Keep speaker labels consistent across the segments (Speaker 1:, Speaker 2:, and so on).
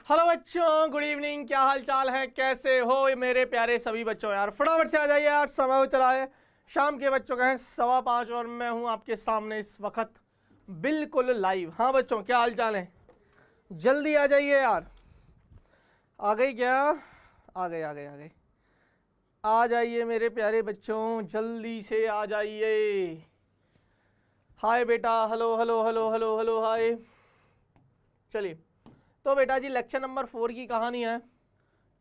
Speaker 1: Hello बच्चों, good evening. क्या हाल चाल है, कैसे हो मेरे प्यारे सभी बच्चों। यार फटाफट से आ जाइए यार, समय हो चला है। शाम के बच्चों का है 5:15 और मैं हूं आपके सामने इस वक्त बिल्कुल लाइव। हाँ बच्चों, क्या हाल चाल है, जल्दी आ जाइए यार। आ गई क्या? आ गए आ गए आ गए। आ जाइए मेरे प्यारे बच्चों, जल्दी से आ जाइए। हाय बेटा, hello hello hello hello hello hi. चलिए तो बेटा जी, लेक्चर नंबर 4 की कहानी है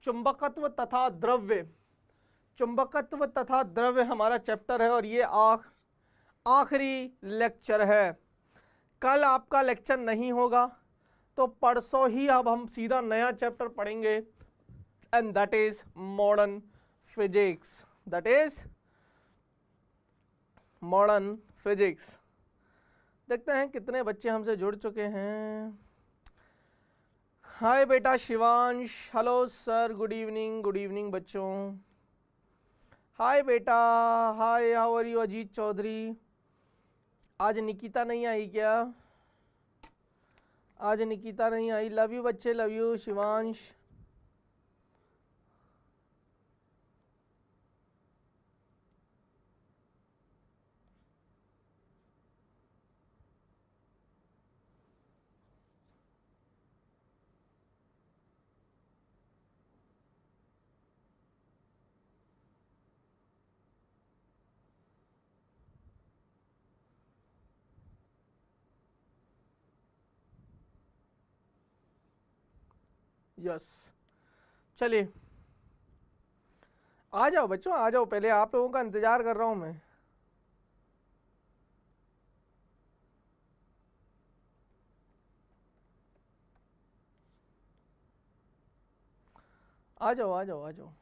Speaker 1: चुंबकत्व तथा द्रव्य। चुंबकत्व तथा द्रव्य हमारा चैप्टर है और ये आखिरी लेक्चर है। कल आपका लेक्चर नहीं होगा तो परसों ही अब हम सीधा नया चैप्टर पढ़ेंगे and that is modern physics. That is modern physics. देखते हैं कितने बच्चे हमसे जुड़ चुके हैं। हाय बेटा Shivansh, hello sir, good evening बच्चों। हाय बेटा, hi, how are you Ajit Chaudhary. आज निकिता नहीं आई क्या? आज निकिता नहीं आई। लव यू बच्चे, लव यू शिवांश। यस, चलिए आ जाओ बच्चों, आ जाओ। पहले आप लोगों का इंतजार कर रहा हूं मैं। आ जाओ आ जाओ आ जाओ।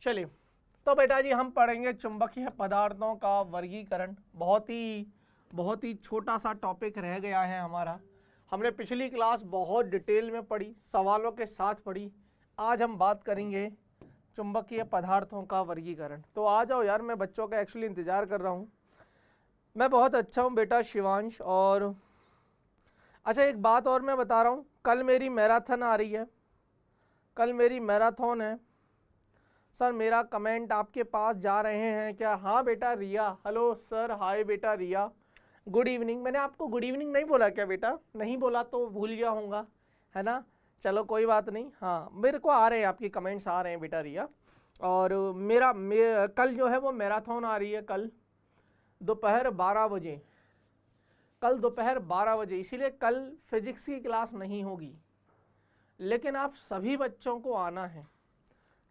Speaker 1: चलिए तो बेटा जी, हम पढ़ेंगे चुंबकीय पदार्थों का वर्गीकरण। बहुत ही छोटा सा टॉपिक रह गया है हमारा। हमने पिछली क्लास बहुत डिटेल में पढ़ी, सवालों के साथ पढ़ी। आज हम बात करेंगे चुंबकीय पदार्थों का वर्गीकरण। तो आ जाओ यार, मैं बच्चों का एक्चुअली इंतज़ार कर रहा हूँ। मैं बहुत अच्छा हूँ बेटा शिवांश। और अच्छा, एक बात और मैं बता रहा हूँ, कल मेरी मैराथन आ रही है। कल मेरी मैराथन है। सर मेरा कमेंट आपके पास जा रहे हैं क्या? हाँ बेटा रिया, हेलो सर, हाय बेटा रिया, गुड इवनिंग। मैंने आपको गुड इवनिंग नहीं बोला क्या बेटा? नहीं बोला तो भूल गया होऊंगा, है ना। चलो कोई बात नहीं। हाँ, मेरे को आ रहे हैं, आपके कमेंट्स आ रहे हैं बेटा रिया। और कल जो है वो मैराथन आ रही है, कल दोपहर 12 बजे। कल दोपहर 12 बजे, इसीलिए कल फिजिक्स की क्लास नहीं होगी, लेकिन आप सभी बच्चों को आना है।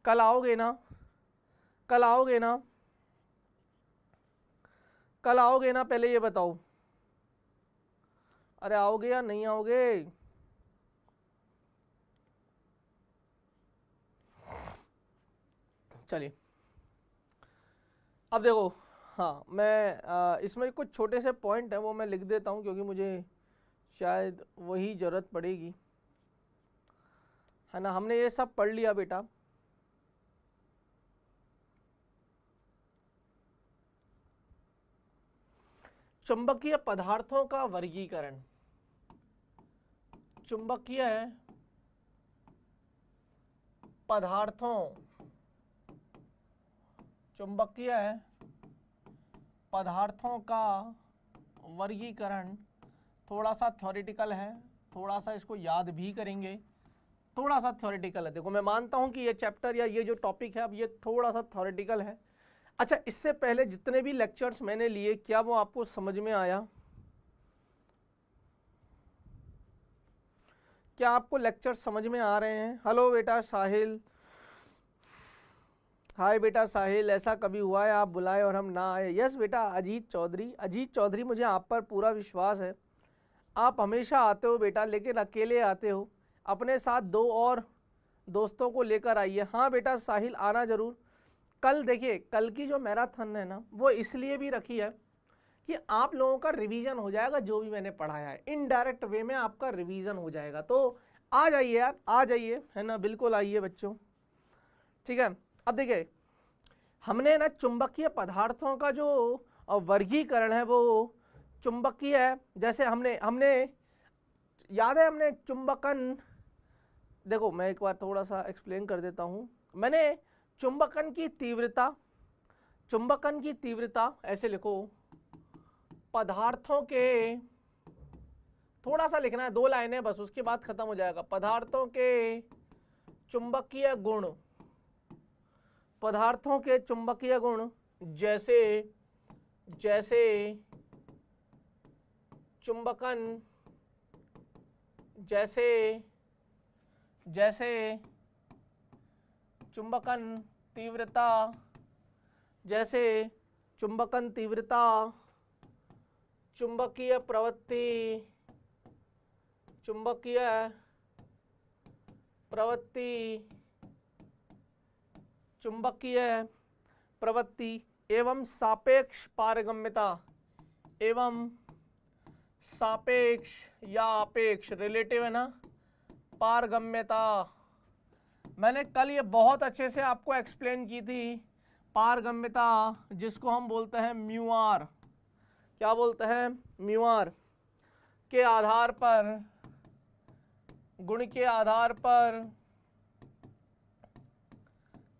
Speaker 1: कल आओगे ना? कल आओगे ना? कल आओगे ना, पहले ये बताओ। अरे आओगे या नहीं आओगे? चलिए अब देखो। हाँ, मैं इसमें कुछ छोटे से पॉइंट है वो मैं लिख देता हूँ, क्योंकि मुझे शायद वही ज़रूरत पड़ेगी, है ना। हमने ये सब पढ़ लिया बेटा। चुंबकीय पदार्थों का वर्गीकरण। चुंबकीय पदार्थों चुंबकीय पदार्थों का वर्गीकरण थोड़ा सा थ्योरेटिकल है, थोड़ा सा इसको याद भी करेंगे। थोड़ा सा थ्योरेटिकल है। देखो, मैं मानता हूं कि ये चैप्टर या ये जो टॉपिक है अब ये थोड़ा सा थ्योरेटिकल है। अच्छा, इससे पहले जितने भी लेक्चर्स मैंने लिए, क्या वो आपको समझ में आया? क्या आपको लेक्चर समझ में आ रहे हैं? हेलो बेटा साहिल, हाय बेटा साहिल। ऐसा कभी हुआ है आप बुलाए और हम ना आए? यस बेटा अजीत चौधरी, मुझे आप पर पूरा विश्वास है। आप हमेशा आते हो बेटा, लेकिन अकेले आते हो। अपने साथ 2 और दोस्तों को लेकर आइए। हाँ बेटा साहिल, आना जरूर। कल देखिए, कल की जो मैराथन है ना, वो इसलिए भी रखी है कि आप लोगों का रिवीजन हो जाएगा। जो भी मैंने पढ़ाया है इनडायरेक्ट वे में आपका रिवीजन हो जाएगा। तो आ जाइए यार, आ जाइए, है ना, बिल्कुल आइए बच्चों। ठीक है, अब देखिए, हमने ना चुंबकीय पदार्थों का जो वर्गीकरण है वो चुंबकीय है। जैसे हमने याद है, हमने चुंबकन देखो मैं एक बार थोड़ा सा एक्सप्लेन कर देता हूँ। मैंने चुंबकन की तीव्रता ऐसे लिखो, पदार्थों के, थोड़ा सा लिखना है, 2 लाइनें बस, उसके बाद खत्म हो जाएगा। पदार्थों के चुंबकीय गुण, पदार्थों के चुंबकीय गुण जैसे जैसे चुंबकन, जैसे जैसे चुंबकन तीव्रता, जैसे चुंबकन तीव्रता, चुंबकीय प्रवृत्ति, चुंबकीय प्रवृत्ति, चुंबकीय प्रवृत्ति एवं सापेक्ष पारगम्यता, एवं सापेक्ष या अपेक्ष, रिलेटिव है ना, पारगम्यता। मैंने कल ये बहुत अच्छे से आपको एक्सप्लेन की थी, पारगम्यता जिसको हम बोलते हैं म्यू आर। क्या बोलते हैं? म्यू आर के आधार पर, गुण के आधार पर,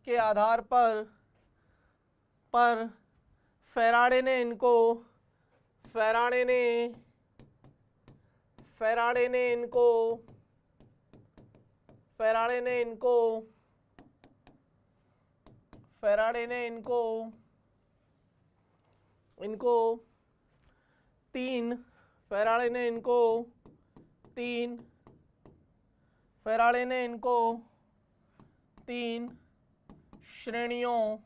Speaker 1: के आधार पर फैराडे ने इनको, फैराडे ने तीन श्रेणियों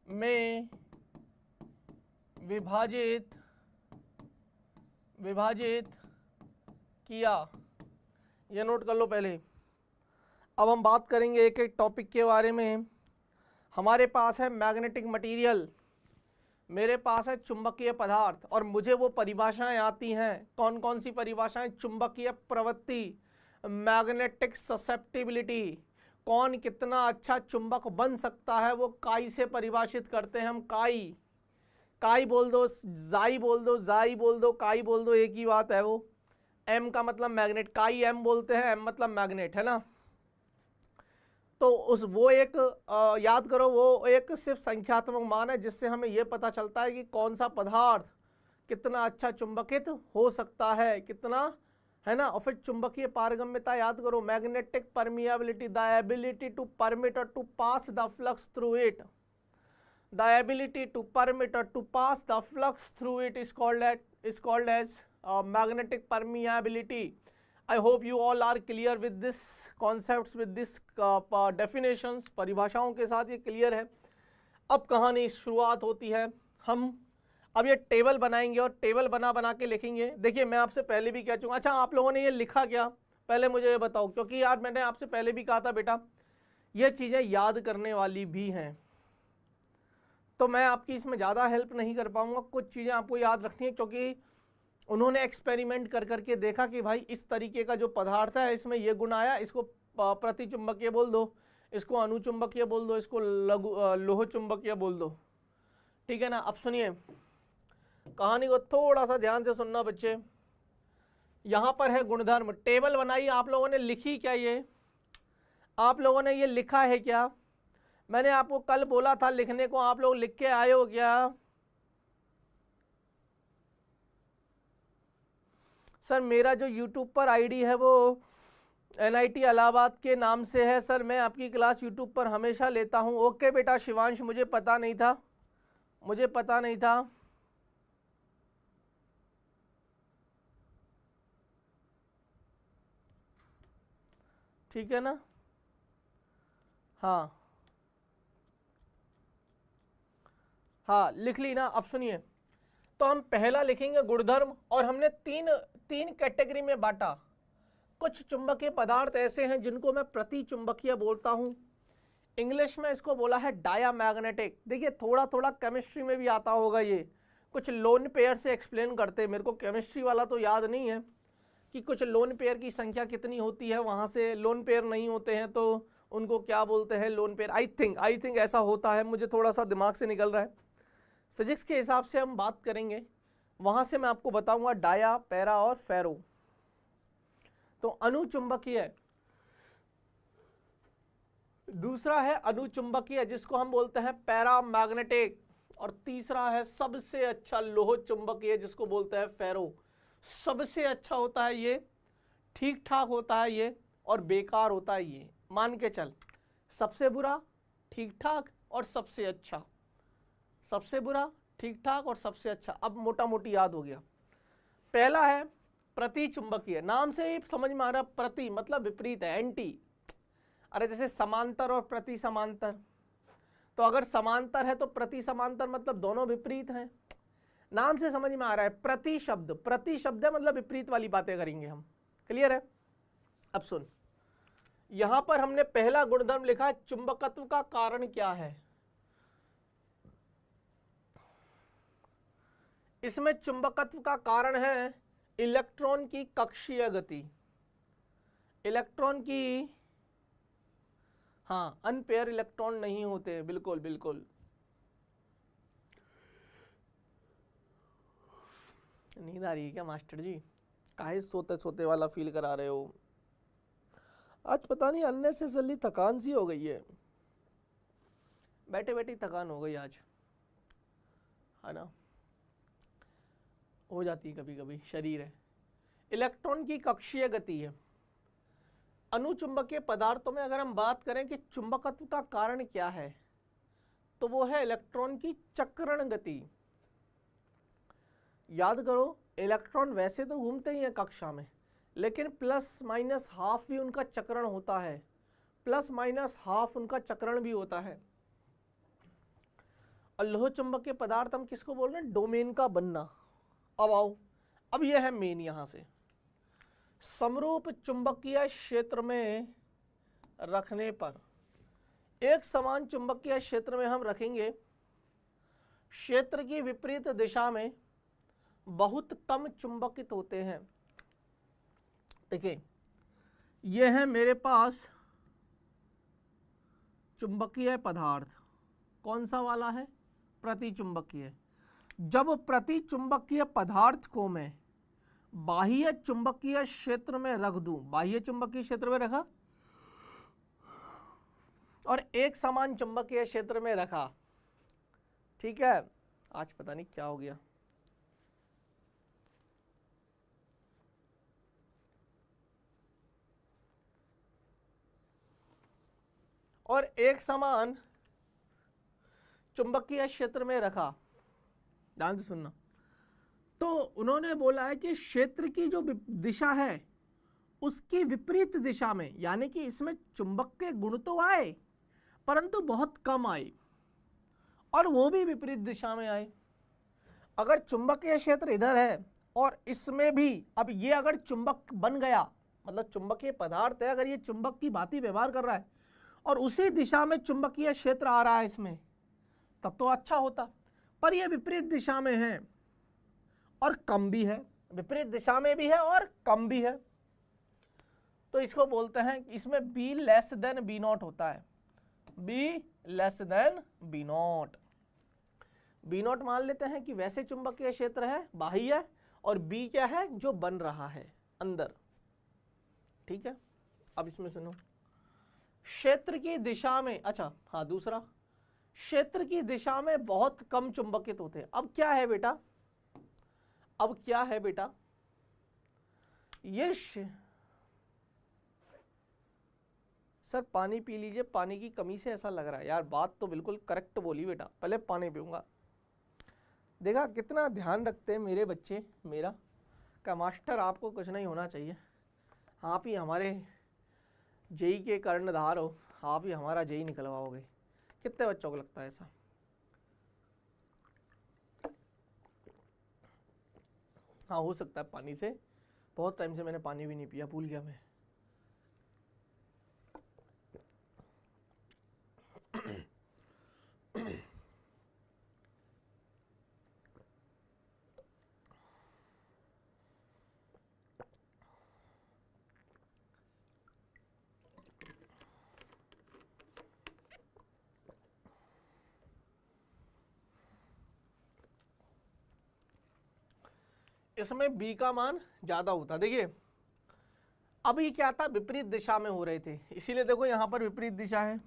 Speaker 1: में विभाजित किया। ये नोट कर लो पहले। अब हम बात करेंगे एक एक टॉपिक के बारे में। हमारे पास है मैग्नेटिक मटेरियल, मेरे पास है चुंबकीय पदार्थ, और मुझे वो परिभाषाएं आती हैं। कौन कौन सी परिभाषाएं? चुंबकीय प्रवृत्ति, मैग्नेटिक ससेप्टिबिलिटी, कौन कितना अच्छा चुंबक बन सकता है वो काई से परिभाषित करते हैं हम। काई बोल दो, जाई बोल दो, जाई बोल दो, काई बोल दो, एक ही बात है वो। एम का मतलब मैग्नेट, काई एम बोलते हैं, एम मतलब मैग्नेट, है ना। तो वो एक याद करो, वो एक सिर्फ संख्यात्मक मान है जिससे हमें ये पता चलता है कि कौन सा पदार्थ कितना अच्छा चुंबकित हो सकता है, कितना, है ना। और फिर चुंबकीय पारगम्यता याद करो, magnetic permeability, the ability to permit और to pass the flux through it, the ability to permit और to pass the flux through it is called as magnetic permeability. I hope you all are clear with this concepts, with this definitions, परिभाषाओं के साथ ये clear है। अब कहानी शुरुआत होती है। हम अब ये टेबल बनाएंगे और टेबल बना के लिखेंगे। देखिए मैं आपसे पहले भी कह चुका, अच्छा आप लोगों ने ये लिखा क्या, पहले मुझे ये बताओ, क्योंकि यार मैंने आपसे पहले भी कहा था बेटा ये चीज़ें याद करने वाली भी हैं, तो मैं आपकी इसमें ज़्यादा हेल्प नहीं कर पाऊँगा। कुछ चीज़ें आपको याद रखनी है, क्योंकि उन्होंने एक्सपेरिमेंट कर करके देखा कि भाई इस तरीके का जो पदार्थ है इसमें ये गुण आया, इसको प्रतिचुंबकीय बोल दो, इसको अनुचुंबकीय बोल दो, इसको लोह चुंबकीय बोल दो, ठीक है ना। अब सुनिए कहानी को थोड़ा सा ध्यान से सुनना बच्चे। यहाँ पर है गुणधर्म, टेबल बनाई, आप लोगों ने लिखी क्या? ये आप लोगों ने ये लिखा है क्या? मैंने आपको कल बोला था लिखने को, आप लोग लिख के आए हो क्या? सर मेरा जो YouTube पर आईडी है वो NIT इलाहाबाद के नाम से है सर, मैं आपकी क्लास YouTube पर हमेशा लेता हूँ। ओके बेटा शिवांश, मुझे पता नहीं था, मुझे पता नहीं था। ठीक है ना, हाँ हाँ लिख ली ना। अब सुनिए, तो हम पहला लिखेंगे गुणधर्म, और हमने तीन कैटेगरी में बांटा। कुछ चुंबकीय पदार्थ ऐसे हैं जिनको मैं प्रतिचुंबकीय बोलता हूं, इंग्लिश में इसको बोला है डायामैग्नेटिक। देखिए थोड़ा थोड़ा केमिस्ट्री में भी आता होगा ये, कुछ लोन पेयर से एक्सप्लेन करते हैं। मेरे को केमिस्ट्री वाला तो याद नहीं है कि कुछ लोन पेयर की संख्या कितनी होती है, वहाँ से लोन पेयर नहीं होते हैं तो उनको क्या बोलते हैं, लोन पेयर। आई थिंक ऐसा होता है, मुझे थोड़ा सा दिमाग से निकल रहा है। फिजिक्स के हिसाब से हम बात करेंगे, वहाँ से मैं आपको बताऊंगा डाया, पैरा और फेरो। तो अनुचुंबकीय, दूसरा है अनुचुंबकीय जिसको हम बोलते हैं पैरामैग्नेटिक, और तीसरा है सबसे अच्छा लोह चुंबकीय जिसको बोलते हैं फेरो। सबसे अच्छा होता है ये, ठीक ठाक होता है ये, और बेकार होता है ये। मान के चल, सबसे बुरा, ठीक ठाक और सबसे अच्छा। सबसे बुरा, ठीक ठाक और सबसे अच्छा। अब मोटा मोटी याद हो गया। पहला है प्रति चुंबकीय, नाम से ही समझ में आ रहा, प्रति मतलब विपरीत है, एंटी। अरे जैसे समांतर और प्रति समांतर, तो अगर समांतर है तो प्रति समांतर मतलब दोनों विपरीत हैं। नाम से समझ में आ रहा है, प्रति शब्द, प्रति शब्द है मतलब विपरीत वाली बातें करेंगे हम। क्लियर है? अब सुन, यहां पर हमने पहला गुणधर्म लिखा है चुंबकत्व का कारण क्या है। इसमें चुंबकत्व का कारण है इलेक्ट्रॉन की कक्षीय गति। इलेक्ट्रॉन की, हाँ, अनपेयर इलेक्ट्रॉन नहीं होते, बिल्कुल बिल्कुल। नींद आ रही है क्या मास्टर जी? काहे सोते सोते वाला फील करा रहे हो? आज पता नहीं अननेसेसरली थकान सी हो गई है, बैठे बैठे थकान हो गई आज, है ना, हो जाती है कभी कभी, शरीर है। इलेक्ट्रॉन की कक्षीय गति है। अनुचुंबकीय पदार्थों में अगर हम बात करें कि चुंबकत्व का कारण क्या है, तो वो है इलेक्ट्रॉन की चक्रण गति। याद करो, इलेक्ट्रॉन वैसे तो घूमते ही हैं कक्षा में, लेकिन प्लस माइनस हाफ भी उनका चक्रण होता है, प्लस माइनस हाफ उनका चक्रण भी होता है। और लोह चुंबकीय पदार्थ हम किसको बोल रहे हैं? डोमेन का बनना। अब आओ, अब यह है मेन। यहां से समरूप चुंबकीय क्षेत्र में रखने पर, एक समान चुंबकीय क्षेत्र में हम रखेंगे, क्षेत्र की विपरीत दिशा में बहुत कम चुंबकित होते हैं। देखिए, यह है मेरे पास चुंबकीय पदार्थ, कौन सा वाला है? प्रतिचुंबकीय। जब प्रतिचुंबकीय पदार्थ को मैं बाह्य चुंबकीय क्षेत्र में रख दूं, बाह्य चुंबकीय क्षेत्र में रखा और एक समान चुंबकीय क्षेत्र में रखा, ठीक है, आज पता नहीं क्या हो गया, और एक समान चुंबकीय क्षेत्र में रखा, ध्यान से सुनना, तो उन्होंने बोला है कि क्षेत्र की जो दिशा है उसकी विपरीत दिशा में, यानी कि इसमें चुंबक के गुण तो आए परंतु बहुत कम आए, और वो भी विपरीत दिशा में आए। अगर चुंबकीय क्षेत्र इधर है और इसमें भी, अब ये अगर चुंबक बन गया, मतलब चुंबकीय पदार्थ है, अगर ये चुंबक की भांति व्यवहार कर रहा है और उसी दिशा में चुंबकीय क्षेत्र आ रहा है इसमें, तब तो अच्छा होता। पर ये विपरीत दिशा में है और कम भी है, विपरीत दिशा में भी है और कम भी है, तो इसको बोलते हैं, इसमें B less than B not होता है। B less than B not. B not मान लेते हैं कि वैसे चुंबकीय क्षेत्र है बाह्य, और B क्या है? जो बन रहा है अंदर, ठीक है। अब इसमें सुनो, क्षेत्र की दिशा में, अच्छा हाँ, दूसरा, क्षेत्र की दिशा में बहुत कम चुंबकित होते हैं। अब क्या है बेटा? अब क्या है बेटा? ये सर पानी पी लीजिए, पानी की कमी से ऐसा लग रहा है। यार बात तो बिल्कुल करेक्ट बोली बेटा, पहले पानी पीऊंगा। देखा कितना ध्यान रखते हैं मेरे बच्चे मेरा, का मास्टर आपको कुछ नहीं होना चाहिए, आप ही हमारे जेई के कर्णधार हो, आप ही हमारा जेई निकलवाओगे। कितने बच्चों को लगता है ऐसा? हाँ, हो सकता है पानी से, बहुत टाइम से मैंने पानी भी नहीं पिया, भूल गया मैं। इसमें B का मान ज्यादा होता। देखिए अभी क्या था, विपरीत दिशा में हो रहे थे, इसीलिए देखो यहां पर विपरीत दिशा है,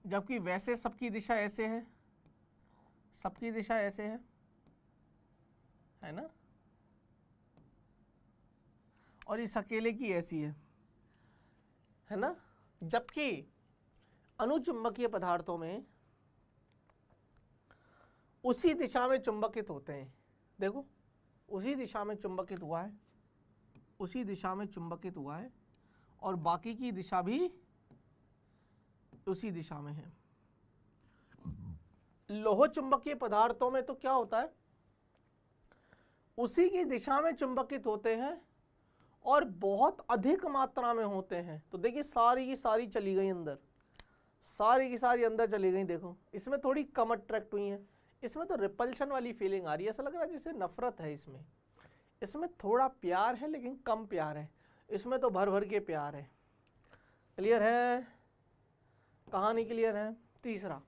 Speaker 1: जबकि वैसे सबकी दिशा ऐसे है, सबकी दिशा ऐसे है ना, और इस अकेले की ऐसी है ना। जबकि अनुचुंबकीय पदार्थों में उसी दिशा में चुंबकित होते हैं। देखो उसी दिशा में चुंबकित हुआ है, उसी दिशा में चुंबकित हुआ है, और बाकी की दिशा भी उसी दिशा में है। लोह चुंबकीय पदार्थों में तो क्या होता है, उसी की दिशा में चुंबकित होते हैं और बहुत अधिक मात्रा में होते हैं। तो देखिए सारी की सारी चली गई अंदर, सारी की सारी अंदर चली गई। देखो इसमें थोड़ी कम अट्रैक्ट हुई है, इसमें तो रिपल्शन वाली फीलिंग आ रही है, ऐसा लग रहा है जैसे नफरत है इसमें। इसमें थोड़ा प्यार है लेकिन कम प्यार है, इसमें तो भर भर के प्यार है। क्लियर है, कहानी क्लियर है। तीसरा,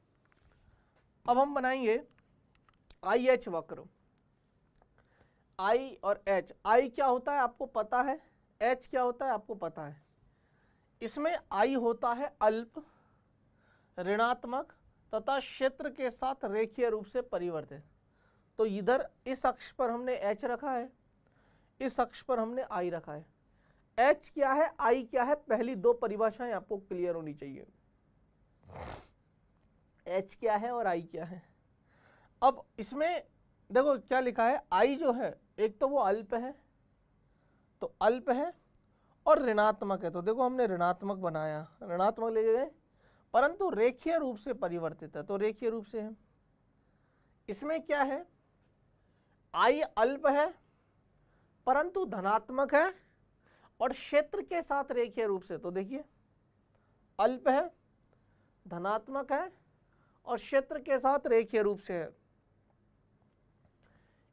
Speaker 1: अब हम बनाएंगे IH वक्र। I और H, I क्या होता है आपको पता है, H क्या होता है आपको पता है। इसमें I होता है अल्प, ऋणात्मक तथा क्षेत्र के साथ रेखीय रूप से परिवर्तित। तो इधर इस अक्ष पर हमने H रखा है, इस अक्ष पर हमने I रखा है। H क्या है, I क्या है, पहली दो परिभाषाएं आपको क्लियर होनी चाहिए। H क्या है और I क्या है। अब इसमें देखो क्या लिखा है, I जो है एक तो वो अल्प है, तो अल्प है, और ऋणात्मक है, तो देखो हमने ऋणात्मक बनाया, ऋणात्मक ले गए, परंतु रेखीय रूप से परिवर्तित है, तो रेखीय रूप से है। इसमें क्या है, I अल्प है परंतु धनात्मक है और क्षेत्र के साथ रेखीय रूप से, तो देखिए अल्प है, धनात्मक है और क्षेत्र के साथ रेखीय रूप से है।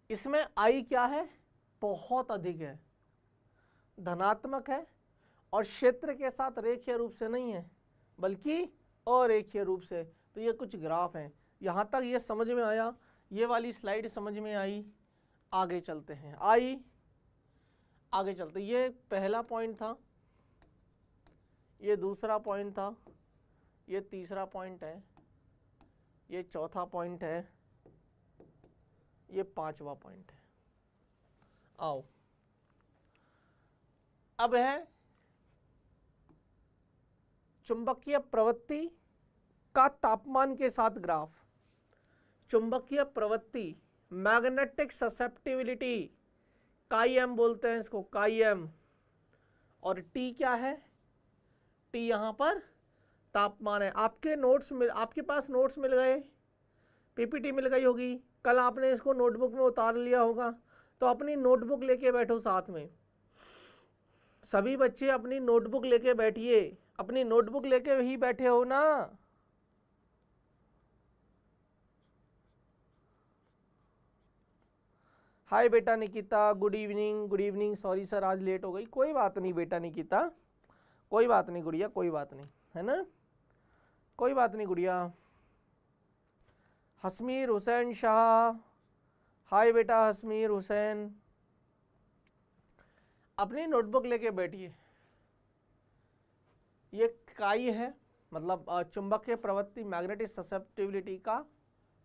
Speaker 1: इसमें I क्या है, बहुत अधिक है, धनात्मक है और क्षेत्र के साथ रेखीय रूप से नहीं है बल्कि अरेखीय रूप से। तो ये कुछ ग्राफ हैं, यहाँ तक ये समझ में आया, ये वाली स्लाइड समझ में आई। आगे चलते हैं, आगे चलते, ये पहला पॉइंट था, ये दूसरा पॉइंट था, ये तीसरा पॉइंट है, ये चौथा पॉइंट है, ये पांचवा पॉइंट है। आओ अब है चुंबकीय प्रवृत्ति का तापमान के साथ ग्राफ। चुंबकीय प्रवृत्ति, मैग्नेटिक ससेप्टिबिलिटी, काई एम बोलते हैं इसको, काई एम, और टी क्या है, टी यहाँ पर तापमान है। आपके नोट्स मिल, आपके पास नोट्स मिल गए, पीपीटी मिल गई होगी, कल आपने इसको नोटबुक में उतार लिया होगा, तो अपनी नोटबुक लेके बैठो साथ में, सभी बच्चे अपनी नोटबुक लेके बैठिए, अपनी नोटबुक लेके ही बैठे हो ना। हाय बेटा Nikita, good evening, good evening, sorry sir आज लेट हो गई, कोई बात नहीं बेटा निकिता, कोई बात नहीं गुड़िया, कोई बात नहीं, है ना, कोई बात नहीं गुड़िया। हसमीर हुसैन शाह, हाय बेटा हसमीर हुसैन, अपनी नोटबुक लेके बैठिए। ये काई है, मतलब चुंबकीय प्रवृत्ति, मैग्नेटिक ससेप्टिबिलिटी का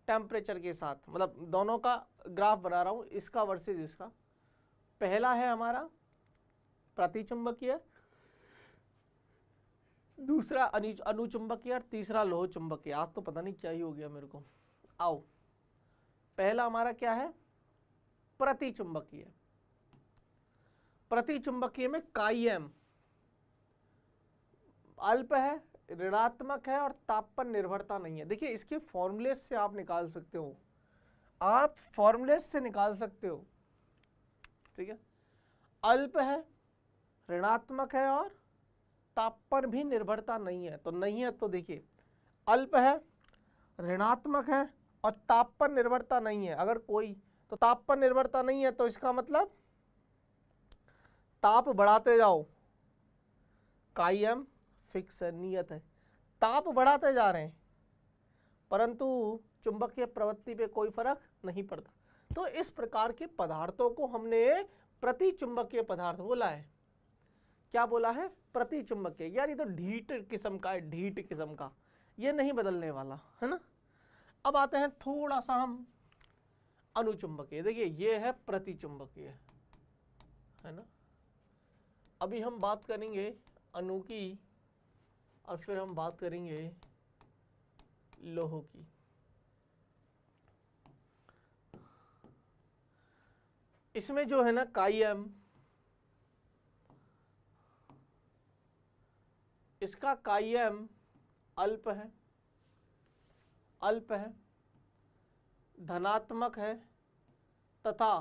Speaker 1: टेम्परेचर के साथ, मतलब दोनों का ग्राफ बना रहा हूं, इसका वर्सेस इसका। पहला है हमारा प्रतिचुंबकीय, दूसरा अनुचुंबकीय और तीसरा लोह चुंबकीय। आज तो पता नहीं क्या ही हो गया मेरे को। आओ पहला हमारा क्या है, प्रतिचुंबकीय। प्रतिचुंबकीय में काई एम अल्प है, ऋणात्मक है और ताप पर निर्भरता नहीं है। देखिए इसके फॉर्मूले से आप निकाल सकते हो, आप फॉर्मूले से निकाल सकते हो, ठीक है। अल्प है, ऋणात्मक है और ताप पर भी निर्भरता नहीं है, तो नहीं है, तो देखिए अल्प है, ऋणात्मक है और ताप पर निर्भरता नहीं है। अगर कोई, तो ताप पर निर्भरता नहीं है, तो इसका मतलब ताप बढ़ाते जाओ, काई एम फिक्स है, नियत है, ताप बढ़ाते जा रहे हैं, परंतु चुंबकीय प्रवृत्ति पे कोई फर्क नहीं पड़ता। तो इस प्रकार के पदार्थों को हमने प्रतिचुंबकीय पदार्थ बोला है। क्या बोला है, प्रतिचुंबकीय। यार ये तो ढीठ किस्म का है, ढीठ किस्म का, ये नहीं बदलने वाला है ना। अब आते हैं थोड़ा सा हम अनुचुंबकीय। देखिए ये है प्रतिचुंबकीय, है ना। अभी हम बात करेंगे अणु की और फिर हम बात करेंगे लोह की। इसमें जो है ना काइएम, इसका काइएम अल्प है, अल्प है, धनात्मक है तथा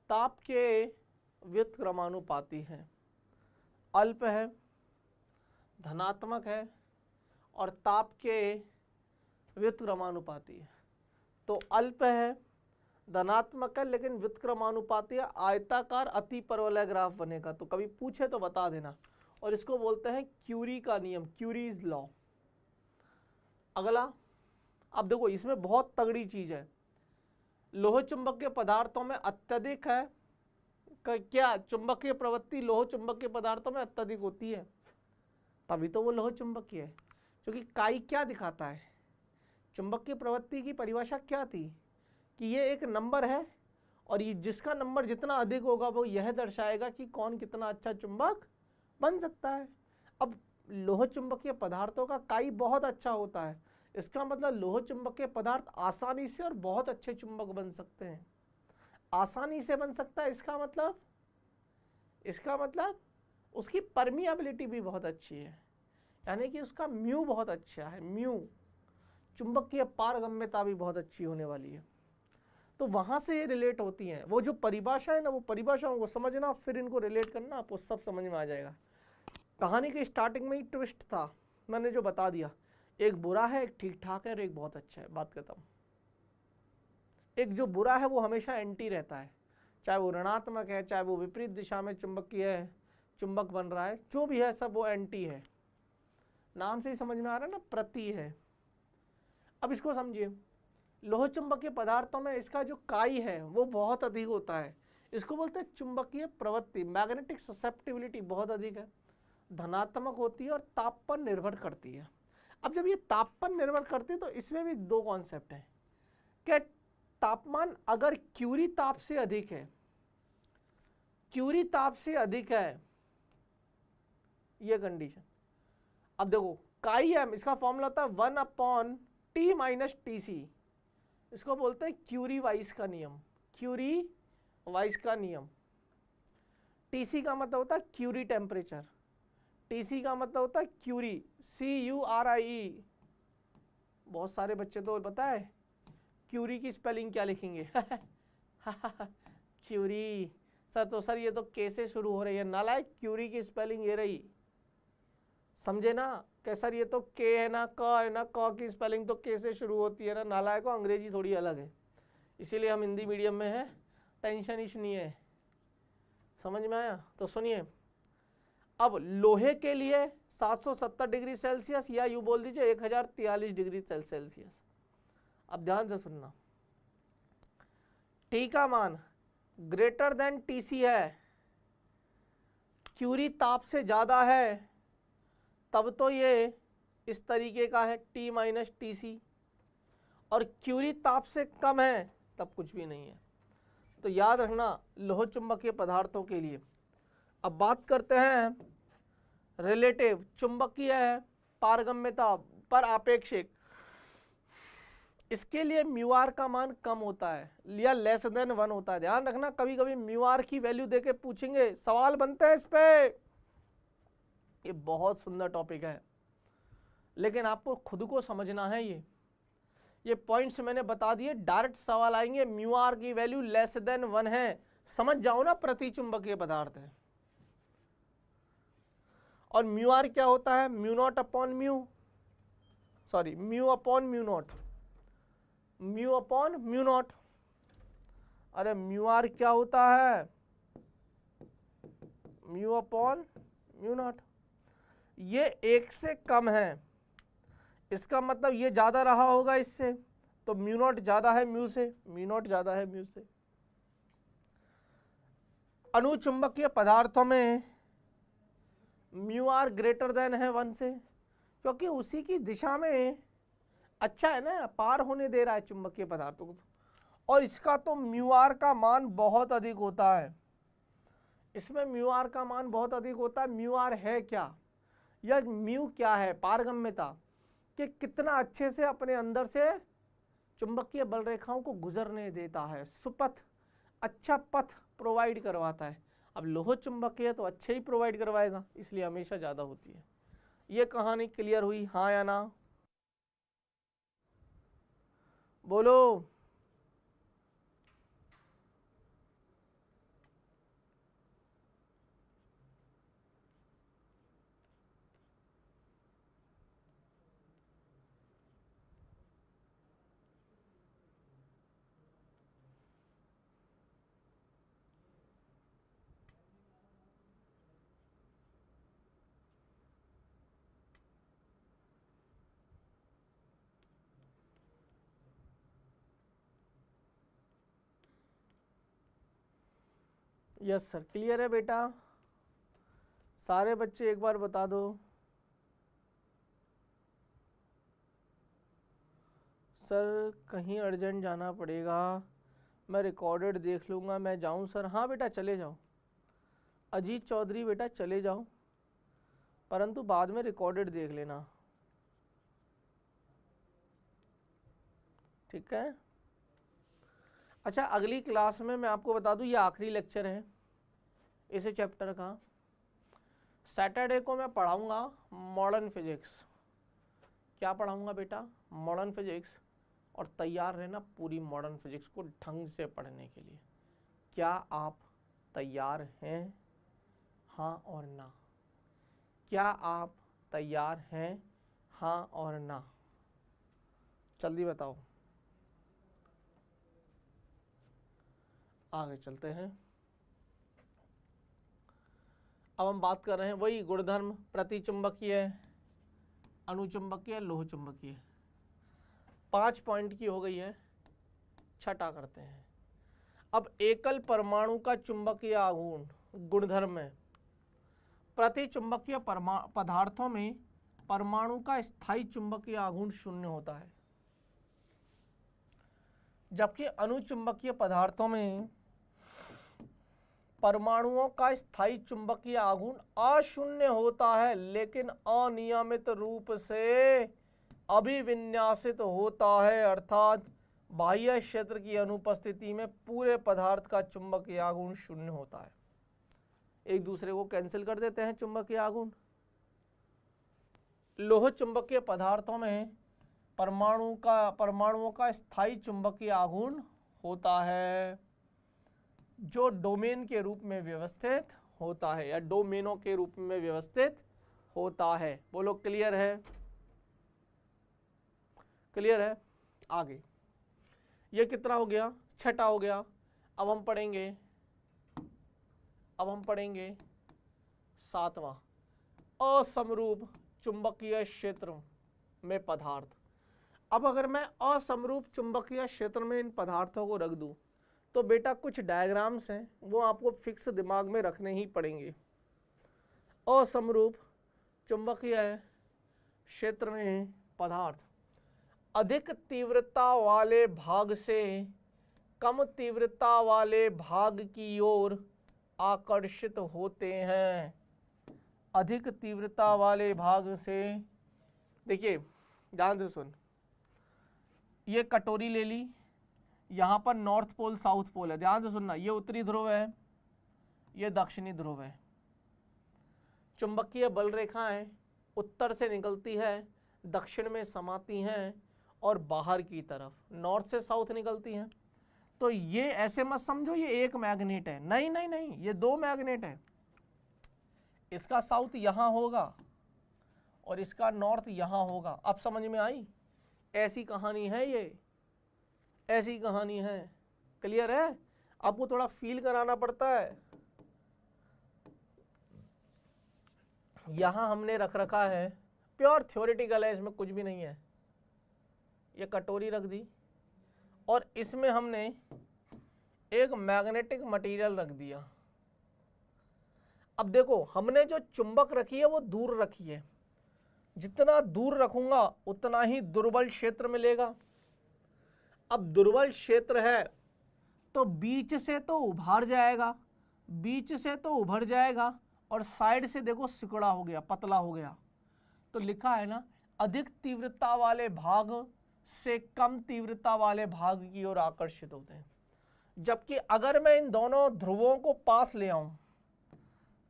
Speaker 1: ताप के व्युत्क्रमानुपाती है। अल्प है, धनात्मक है और ताप के व्युत्क्रमानुपाती है। तो अल्प है, धनात्मक है, लेकिन व्युत्क्रमानुपाती है, आयताकार अतिपरवलय ग्राफ बनेगा। तो कभी पूछे तो बता देना। और इसको बोलते हैं क्यूरी का नियम, क्यूरीज लॉ। अगला, अब देखो इसमें बहुत तगड़ी चीज है। लोह चुंबकीय पदार्थों में अत्यधिक है क्या चुंबकीय प्रवृत्ति लोह चुंबकीय पदार्थों में अत्यधिक होती है, तभी तो वो लोह चुंबकीय है। क्योंकि काई क्या दिखाता है, चुंबकीय प्रवृत्ति की परिभाषा क्या थी कि ये एक नंबर है और ये जिसका नंबर जितना अधिक होगा वो यह दर्शाएगा कि कौन कितना अच्छा चुंबक बन सकता है। अब लोह चुंबकीय पदार्थों का काई बहुत अच्छा होता है, इसका मतलब लोह चुंबकीय पदार्थ आसानी से और बहुत अच्छे चुंबक बन सकते हैं। आसानी से बन सकता है, इसका मतलब उसकी परमिएबिलिटी भी बहुत अच्छी है, यानी कि उसका म्यू बहुत अच्छा है, म्यू चुंबकीय पारगम्यता भी बहुत अच्छी होने वाली है। तो वहां से ये रिलेट होती हैं। वो जो परिभाषा है ना, वो परिभाषाओं को समझना फिर इनको रिलेट करना, आपको सब समझ में आ जाएगा। कहानी के स्टार्टिंग में ही ट्विस्ट था, मैंने जो बता दिया, एक बुरा है, एक ठीक ठाक है और एक बहुत अच्छा है, बात खत्म। एक जो बुरा है वो हमेशा एंटी रहता है, चाहे वो ऋणात्मक है, चाहे वो विपरीत दिशा में चुंबक बन रहा है, जो भी है सब वो एंटी है। नाम से ही समझ में आ रहा है ना, प्रति है। अब इसको समझिए, लोह चुंबकीय पदार्थों में इसका जो काई है वो बहुत अधिक होता है, इसको बोलते हैं चुंबकीय प्रवृत्ति, मैग्नेटिक ससेप्टिबिलिटी बहुत अधिक है, धनात्मक होती है और ताप पर निर्भर करती है। अब जब ये ताप पर निर्भर करती है तो इसमें भी दो कॉन्सेप्ट हैं कि तापमान अगर क्यूरी ताप से अधिक है, क्यूरी ताप से अधिक है ये कंडीशन। अब देखो काईएम, इसका फॉर्मूला होता है 1/T - TC, इसको बोलते हैं क्यूरी वाइस का नियम, क्यूरी वाइस का नियम। TC का मतलब होता है क्यूरी टेम्परेचर, TC का मतलब होता है क्यूरी, CURIE। बहुत सारे बच्चे तो पता है क्यूरी की स्पेलिंग क्या लिखेंगे क्यूरी सर, तो सर ये तो के से शुरू हो रही है, नालायक, क्यूरी की स्पेलिंग ये रही, समझे ना। कि सर ये तो के है ना, क है ना, क की स्पेलिंग तो के से शुरू होती है ना, नालायक को अंग्रेजी थोड़ी अलग है, इसीलिए हम हिंदी मीडियम में हैं, टेंशन इश नहीं है। समझ में आया? तो सुनिए, अब लोहे के लिए 770 डिग्री सेल्सियस या यूँ बोल दीजिए 1043 डिग्री सेल्सियस। अब ध्यान से सुनना, टी का मान ग्रेटर देन टीसी है, क्यूरी ताप से ज़्यादा है, तब तो ये इस तरीके का है T - TC, और क्यूरी ताप से कम है तब कुछ भी नहीं है। तो याद रखना लोह चुंबकीय पदार्थों के लिए। अब बात करते हैं रिलेटिव, चुंबकीय है पारगम्यता पर आपेक्षिक, इसके लिए म्यू आर का मान कम होता है या लेस देन 1 होता है। ध्यान रखना, कभी कभी म्यू आर की वैल्यू देके पूछेंगे, सवाल बनते हैं इस पे। ये बहुत सुंदर टॉपिक है, लेकिन आपको खुद को समझना है। ये पॉइंट्स मैंने बता दिए, डायरेक्ट सवाल आएंगे, म्यू आर की वैल्यू लेस देन 1 है, समझ जाओ ना, प्रतिचुंबकीय पदार्थ है। और म्यू आर क्या होता है, mu naught upon mu, sorry mu upon mu naught, mu upon mu naught. अरे म्यू आर क्या होता है, म्यू अपॉन म्यू नॉट। ये 1 से कम है, इसका मतलब ये ज्यादा रहा होगा इससे, तो म्यू नॉट ज्यादा है म्यू से, म्यू नॉट ज्यादा है म्यू से। अनुचुंबकीय पदार्थों में म्यू आर ग्रेटर देन है 1 से, क्योंकि उसी की दिशा में अच्छा है ना, पार होने दे रहा है चुंबकीय पदार्थों को। और इसका तो म्यू आर का मान बहुत अधिक होता है, इसमें म्यू आर का मान बहुत अधिक होता है। म्यू आर है क्या, या म्यू क्या है, पारगम्यता, कि कितना अच्छे से अपने अंदर से चुंबकीय बल रेखाओं को गुजरने देता है, सुपथ, अच्छा पथ प्रोवाइड करवाता है। अब लोह चुंबकीय तो अच्छे ही प्रोवाइड करवाएगा, इसलिए हमेशा ज़्यादा होती है। ये कहानी क्लियर हुई, हाँ या ना? बोलो। यस सर, क्लियर है बेटा? सारे बच्चे एक बार बता दो। सर कहीं अर्जेंट जाना पड़ेगा, मैं रिकॉर्डेड देख लूँगा, मैं जाऊँ सर? हाँ बेटा चले जाओ, अजीत चौधरी बेटा चले जाओ, परंतु बाद में रिकॉर्डेड देख लेना, ठीक है? अच्छा, अगली क्लास में मैं आपको बता दूं, ये आखिरी लेक्चर है इस चैप्टर का। सैटरडे को मैं पढ़ाऊंगा मॉडर्न फिजिक्स। क्या पढ़ाऊंगा बेटा? Modern physics. और तैयार रहना पूरी मॉडर्न फिजिक्स को ढंग से पढ़ने के लिए। क्या आप तैयार हैं? हाँ और ना। क्या आप तैयार हैं? हाँ और ना। जल्दी बताओ, आगे चलते हैं। अब हम बात कर रहे हैं वही गुणधर्म, प्रतिचुंबकीय, अनुचुंबकीय, लोह चुंबकीय। 5 पॉइंट की हो गई है, छठा करते हैं। अब एकल परमाणु का चुंबकीय आघूर्ण गुणधर्म है। प्रतिचुंबकीय पदार्थों में परमाणु का स्थायी चुंबकीय आघूर्ण 0 होता है, जबकि अनुचुंबकीय पदार्थों में परमाणुओं का स्थायी चुंबकीय आघूर्ण अशून्य होता है, लेकिन अनियमित रूप से अभिविन्यासित होता है, अर्थात बाह्य क्षेत्र की अनुपस्थिति में पूरे पदार्थ का चुंबकीय आघूर्ण 0 होता है। एक दूसरे को कैंसिल कर देते हैं चुंबकीय आघूर्ण। लोह चुंबकीय पदार्थों में परमाणुओं का स्थायी चुंबकीय आघूर्ण होता है, जो डोमेन के रूप में व्यवस्थित होता है, या डोमेनों के रूप में व्यवस्थित होता है। बोलो क्लियर है? क्लियर है? आगे ये कितना हो गया? छठा हो गया। अब हम पढ़ेंगे 7वां, असमरूप चुंबकीय क्षेत्र में पदार्थ। अब अगर मैं असमरूप चुंबकीय क्षेत्र में इन पदार्थों को रख दूं, तो बेटा कुछ डायग्राम्स हैं, वो आपको फिक्स दिमाग में रखने ही पड़ेंगे। असमरूप चुंबकीय क्षेत्र में पदार्थ अधिक तीव्रता वाले भाग से कम तीव्रता वाले भाग की ओर आकर्षित होते हैं। अधिक तीव्रता वाले भाग से, देखिए ध्यान से सुन, ये कटोरी ले ली, यहाँ पर नॉर्थ पोल साउथ पोल है, ध्यान से सुनना, ये उत्तरी ध्रुव है, ये दक्षिणी ध्रुव है। चुंबकीय बल रेखाएं उत्तर से निकलती है, दक्षिण में समाती हैं, और बाहर की तरफ नॉर्थ से साउथ निकलती हैं। तो ये ऐसे मत समझो ये एक मैग्नेट है, नहीं नहीं नहीं, ये 2 मैग्नेट है। इसका साउथ यहाँ होगा और इसका नॉर्थ यहाँ होगा। अब समझ में आई? ऐसी कहानी है, ये ऐसी कहानी है। क्लियर है? आपको थोड़ा फील कराना पड़ता है। यहां हमने रख रखा है, प्योर थ्योरेटिकल है, इसमें कुछ भी नहीं है। ये कटोरी रख दी और इसमें हमने एक मैग्नेटिक मटेरियल रख दिया। अब देखो हमने जो चुंबक रखी है वो दूर रखी है, जितना दूर रखूंगा उतना ही दुर्बल क्षेत्र मिलेगा। अब दुर्बल क्षेत्र है तो बीच से तो उभार जाएगा, बीच से तो उभर जाएगा, और साइड से देखो सिकुड़ा हो गया, पतला हो गया। तो लिखा है ना, अधिक तीव्रता वाले भाग से कम तीव्रता वाले भाग की ओर आकर्षित होते हैं। जबकि अगर मैं इन दोनों ध्रुवों को पास ले आऊं,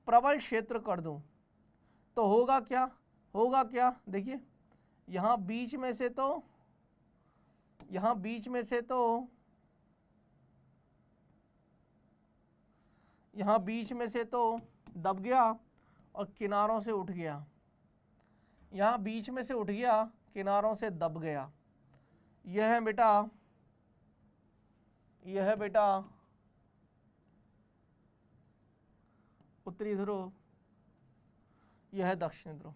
Speaker 1: प्रबल क्षेत्र कर दूं, तो होगा क्या, होगा क्या, देखिए यहां बीच में से तो, यहां बीच में से तो, यहां बीच में से तो दब गया और किनारों से उठ गया, यहां बीच में से उठ गया, किनारों से दब गया। यह है बेटा, यह है बेटा उत्तरी ध्रुव, यह है दक्षिणी ध्रुव।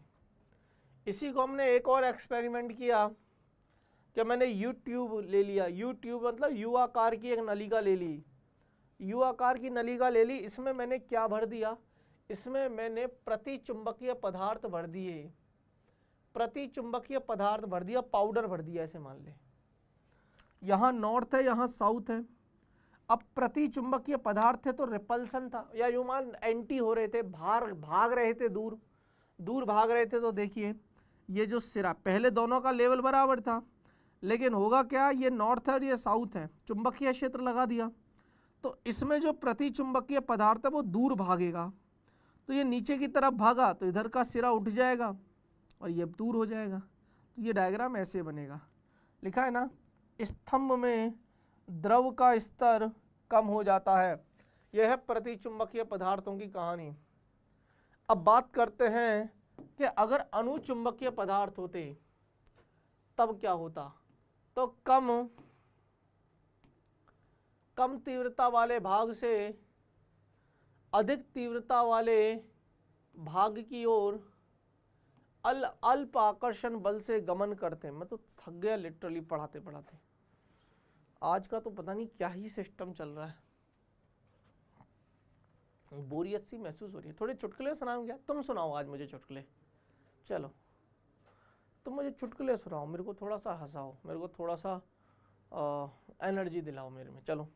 Speaker 1: इसी को हमने एक और एक्सपेरिमेंट किया कि मैंने यू ट्यूब ले लिया, यू ट्यूब मतलब यू आकार की एक नलिका ले ली, यू आकार की नलिका ले ली। इसमें मैंने क्या भर दिया, इसमें मैंने प्रतिचुंबकीय पदार्थ भर दिए, प्रतिचुंबकीय पदार्थ भर दिया, पाउडर भर दिया, ऐसे मान ले। यहाँ नॉर्थ है, यहाँ साउथ है। अब प्रतिचुंबकीय पदार्थ थे तो रिपल्सन था, या यूं मान एंटी हो रहे थे, भाग रहे थे, दूर दूर भाग रहे थे। तो देखिए ये जो सिरा, पहले दोनों का लेवल बराबर था, लेकिन होगा क्या, ये नॉर्थ है और ये साउथ है, चुंबकीय क्षेत्र लगा दिया, तो इसमें जो प्रतिचुंबकीय पदार्थ है वो दूर भागेगा। तो ये नीचे की तरफ भागा तो इधर का सिरा उठ जाएगा और ये दूर हो जाएगा। तो ये डायग्राम ऐसे बनेगा। लिखा है ना, स्तंभ में द्रव का स्तर कम हो जाता है। यह है प्रतिचुंबकीय पदार्थों की कहानी। अब बात करते हैं कि अगर अनुचुंबकीय पदार्थ होते तब क्या होता। तो कम तीव्रता वाले भाग से अधिक तीव्रता वाले भाग की ओर अल्प आकर्षण बल से गमन करते हैं। मैं तो थक गया लिटरली पढ़ाते पढ़ाते, आज का तो पता नहीं क्या ही सिस्टम चल रहा है, बोरियत सी महसूस हो रही है। थोड़े चुटकुले सुनाऊं क्या, तुम सुनाओ आज मुझे चुटकुले, चलो तुम मुझे चुटकुले सुनाओ, मेरे को थोड़ा सा हंसाओ, मेरे को थोड़ा सा एनर्जी दिलाओ मेरे में, चलो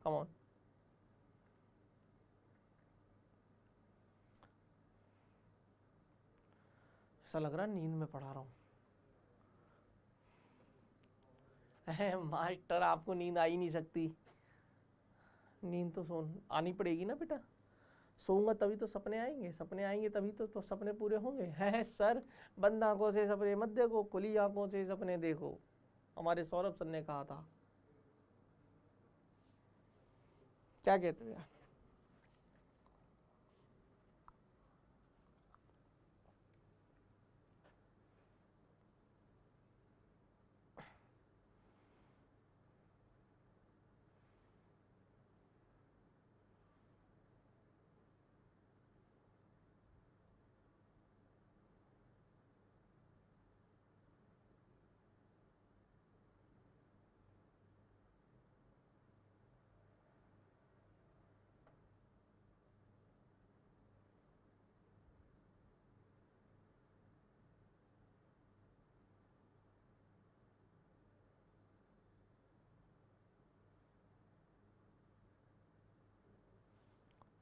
Speaker 1: कम ऑन। ऐसा लग रहा है नींद में पढ़ा रहा हूँ। मास्टर आपको नींद आ ही नहीं सकती, नींद तो आनी पड़ेगी ना बेटा, सोऊंगा तभी तो सपने आएंगे, सपने आएंगे तभी तो सपने पूरे होंगे। है सर, बंद आंखों से सपने मत देखो, खुली आंखों से सपने देखो, हमारे सौरभ सर ने कहा था। क्या कहते हो यार?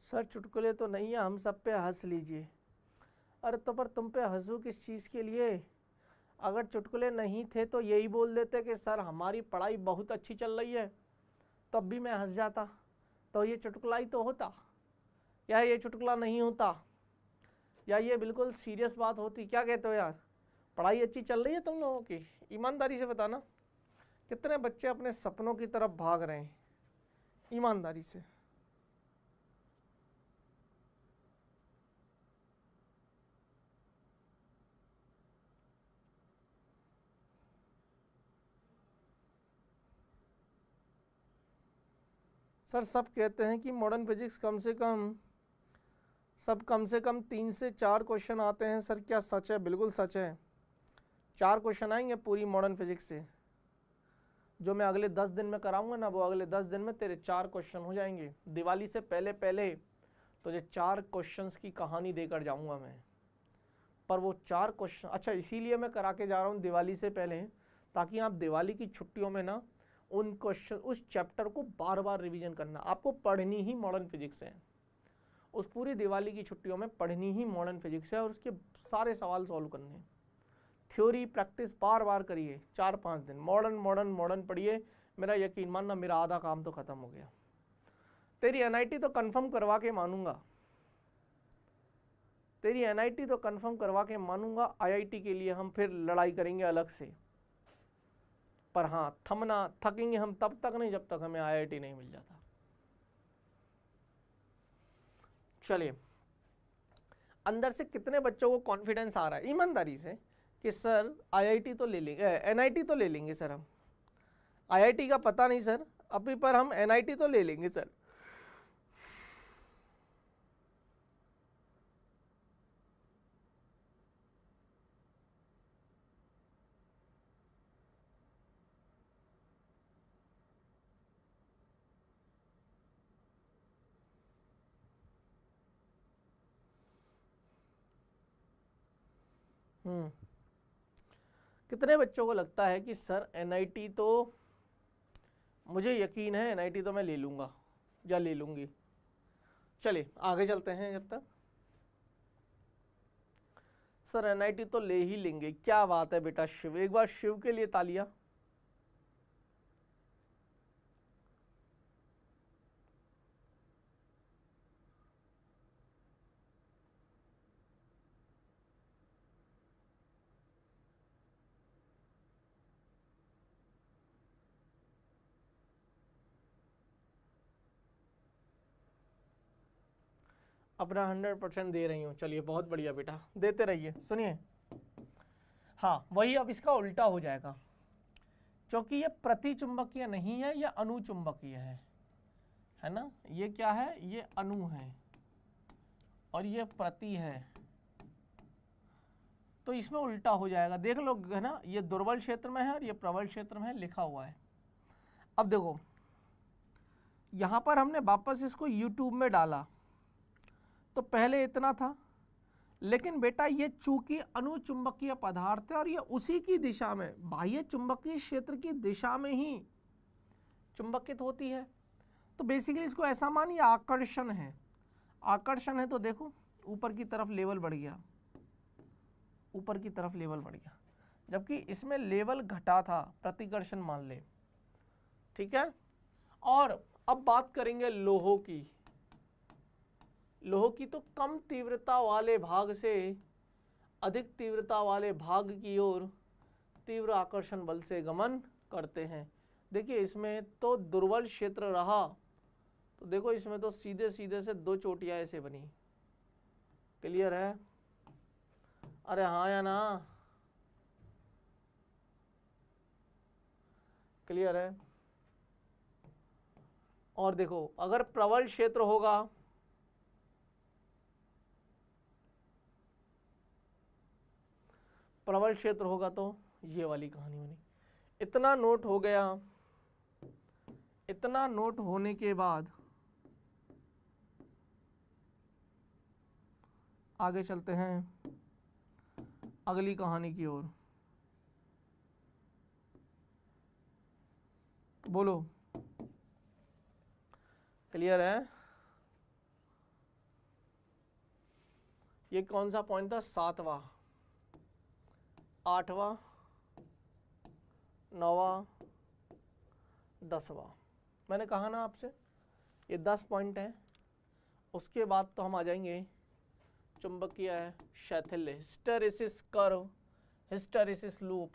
Speaker 1: सर चुटकुले तो नहीं है, हम सब पे हंस लीजिए। अरे तो पर तुम पे हंसू किस चीज़ के लिए? अगर चुटकुले नहीं थे तो यही बोल देते कि सर हमारी पढ़ाई बहुत अच्छी चल रही है, तब भी मैं हंस जाता, तो ये चुटकुला ही तो होता, या ये चुटकुला नहीं होता, या ये बिल्कुल सीरियस बात होती। क्या कहते हो यार? पढ़ाई अच्छी चल रही है तुम लोगों की? ईमानदारी से बताना, कितने बच्चे अपने सपनों की तरफ भाग रहे हैं? ईमानदारी से। सर सब कहते हैं कि मॉडर्न फिजिक्स कम से कम 3 से 4 क्वेश्चन आते हैं। सर क्या सच है? बिल्कुल सच है, 4 क्वेश्चन आएंगे पूरी मॉडर्न फिजिक्स से। जो मैं अगले 10 दिन में कराऊंगा ना, वो अगले 10 दिन में तेरे 4 क्वेश्चन हो जाएंगे। दिवाली से पहले पहले तुझे 4 क्वेश्चंस की कहानी देकर जाऊंगा मैं, पर वो 4 क्वेश्चन, अच्छा इसीलिए मैं करा के जा रहा हूँ दिवाली से पहले, ताकि आप दिवाली की छुट्टियों में ना उन क्वेश्चन, उस चैप्टर को बार बार रिवीजन करना। आपको पढ़नी ही मॉडर्न फिजिक्स है, उस पूरी दिवाली की छुट्टियों में पढ़नी ही मॉडर्न फिजिक्स है और उसके सारे सवाल सॉल्व करने हैं। थ्योरी प्रैक्टिस बार बार करिए, 4-5 दिन मॉडर्न मॉडर्न मॉडर्न पढ़िए। मेरा यकीन मानना, मेरा आधा काम तो ख़त्म हो गया। तेरी एनआईटी तो कंफर्म करवा के मानूंगा, तेरी एनआईटी तो कंफर्म करवा के मानूंगा। आईआईटी के लिए हम फिर लड़ाई करेंगे अलग से, पर हाँ थकेंगे हम तब तक नहीं जब तक हमें आईआईटी नहीं मिल जाता। चलिए, अंदर से कितने बच्चों को कॉन्फिडेंस आ रहा है ईमानदारी से कि सर आईआईटी तो ले लेंगे, एनआईटी तो ले लेंगे सर हम, आईआईटी का पता नहीं सर अभी, पर हम एनआईटी तो ले लेंगे सर। कितने बच्चों को लगता है कि सर एनआईटी तो, मुझे यकीन है एनआईटी तो मैं ले लूँगा या ले लूँगी। चलिए आगे चलते हैं। जब तक सर एनआईटी तो ले ही लेंगे, क्या बात है बेटा शिव, एक बार शिव के लिए तालियां। अपना 100% दे रही हूँ। चलिए बहुत बढ़िया बेटा, देते रहिए। सुनिए, हाँ वही अब इसका उल्टा हो जाएगा, क्योंकि ये प्रतिचुंबकीय नहीं है, ये अनुचुंबकीय है ना। ये क्या है, ये अणु है और ये प्रति है, तो इसमें उल्टा हो जाएगा। देख लो है ना, ये दुर्बल क्षेत्र में है और ये प्रबल क्षेत्र में है, लिखा हुआ है। अब देखो यहाँ पर हमने वापस इसको यूट्यूब में डाला तो पहले इतना था, लेकिन बेटा ये चूंकि अनुचुंबकीय पदार्थ है और ये उसी की दिशा में, बाह्य चुंबकीय क्षेत्र की दिशा में ही चुंबकित होती है, तो बेसिकली इसको ऐसा मानिए आकर्षण है। आकर्षण है तो देखो ऊपर की तरफ लेवल बढ़ गया, ऊपर की तरफ लेवल बढ़ गया, जबकि इसमें लेवल घटा था, प्रतिकर्षण मान ले, ठीक है। और अब बात करेंगे लोहों की। लोह की तो कम तीव्रता वाले भाग से अधिक तीव्रता वाले भाग की ओर तीव्र आकर्षण बल से गमन करते हैं। देखिए इसमें तो दुर्बल क्षेत्र रहा, तो देखो इसमें तो सीधे सीधे से 2 चोटियां ऐसे बनी। क्लियर है? अरे हाँ या ना? क्लियर है? और देखो अगर प्रबल क्षेत्र होगा, प्रबल क्षेत्र होगा तो ये वाली कहानी बनी। इतना नोट हो गया, इतना नोट होने के बाद आगे चलते हैं अगली कहानी की ओर। बोलो, क्लियर है? ये कौन सा पॉइंट था? 7वां, 8वां, 9वां, 10वां। मैंने कहा ना आपसे ये 10 पॉइंट हैं। उसके बाद तो हम आ जाएंगे चुंबकीय शैथिल्य, हिस्टैरिसीस कर्व, हिस्टैरिसीस लूप।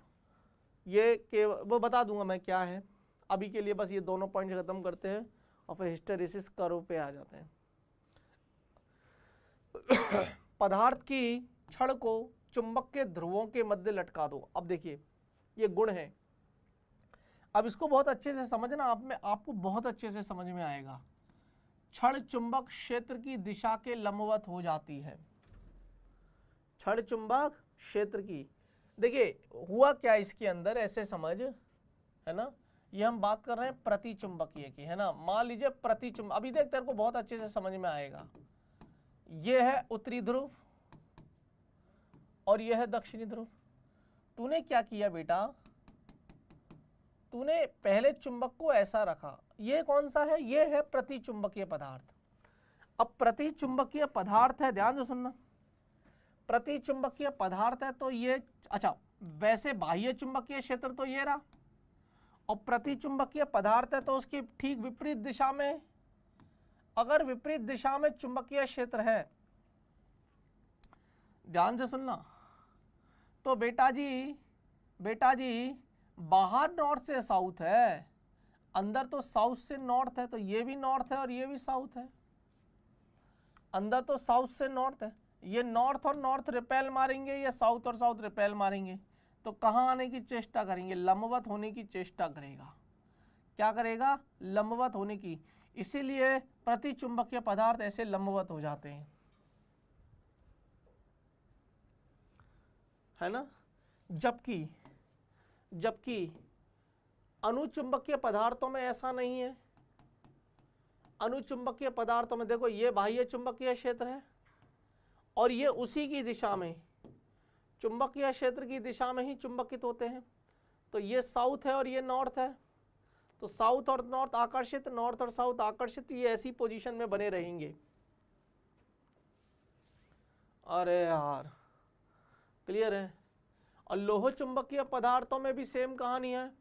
Speaker 1: ये के वो बता दूंगा मैं क्या है। अभी के लिए बस ये दोनों पॉइंट खत्म करते हैं और फिर हिस्टैरिसीस कर्व पे आ जाते हैं। पदार्थ की छड़ को चुंबक के ध्रुवों के मध्य लटका दो। अब देखिए ये गुण है, अब इसको बहुत अच्छे से समझना, आपको बहुत अच्छे से समझ में आएगा। छड़ चुंबक क्षेत्र की दिशा के लंबवत हो जाती है। छड़ चुंबक क्षेत्र की, देखिए हुआ क्या इसके अंदर, ऐसे समझ, है ना। ये हम बात कर रहे हैं प्रतिचुंबकीय की, है ना। मान लीजिए प्रतिचुंबक, अभी देख तेरे को बहुत अच्छे से समझ में आएगा। ये है उत्तरी ध्रुव और ये है दक्षिणी ध्रुव। तूने क्या किया बेटा, तूने पहले चुंबक को ऐसा रखा। ये कौन सा है, ये है प्रतिचुंबकीय पदार्थ। अब प्रतिचुंबकीय पदार्थ है, ध्यान से सुनना, प्रतिचुंबकीय पदार्थ है तो ये, अच्छा वैसे बाह्य चुंबकीय क्षेत्र तो ये रहा, और प्रतिचुंबकीय पदार्थ है तो उसकी ठीक विपरीत दिशा में, अगर विपरीत दिशा में चुंबकीय क्षेत्र है, ध्यान से सुनना, तो बेटा जी बाहर नॉर्थ से साउथ है, अंदर तो साउथ से नॉर्थ है, तो ये भी नॉर्थ है और ये भी साउथ है। अंदर तो साउथ से नॉर्थ है, ये नॉर्थ और नॉर्थ रिपेल मारेंगे, ये साउथ और साउथ रिपेल मारेंगे, तो कहाँ आने की चेष्टा करेंगे, लंबवत होने की चेष्टा करेगा। क्या करेगा, लंबवत होने की। इसीलिए प्रतिचुंबकीय पदार्थ ऐसे लंबवत हो जाते हैं, है ना। जबकि अनुचुंबकीय पदार्थों में ऐसा नहीं है। अनुचुंबकीय पदार्थों में देखो, ये बाह्य चुंबकीय क्षेत्र है और ये उसी की दिशा में, चुंबकीय क्षेत्र की दिशा में ही चुंबकित होते हैं। तो ये साउथ है और ये नॉर्थ है, तो साउथ और नॉर्थ आकर्षित, नॉर्थ और साउथ आकर्षित, ये ऐसी पोजीशन में बने रहेंगे। अरे यार क्लियर है। और लोह चुंबकीय पदार्थों में भी सेम कहानी है,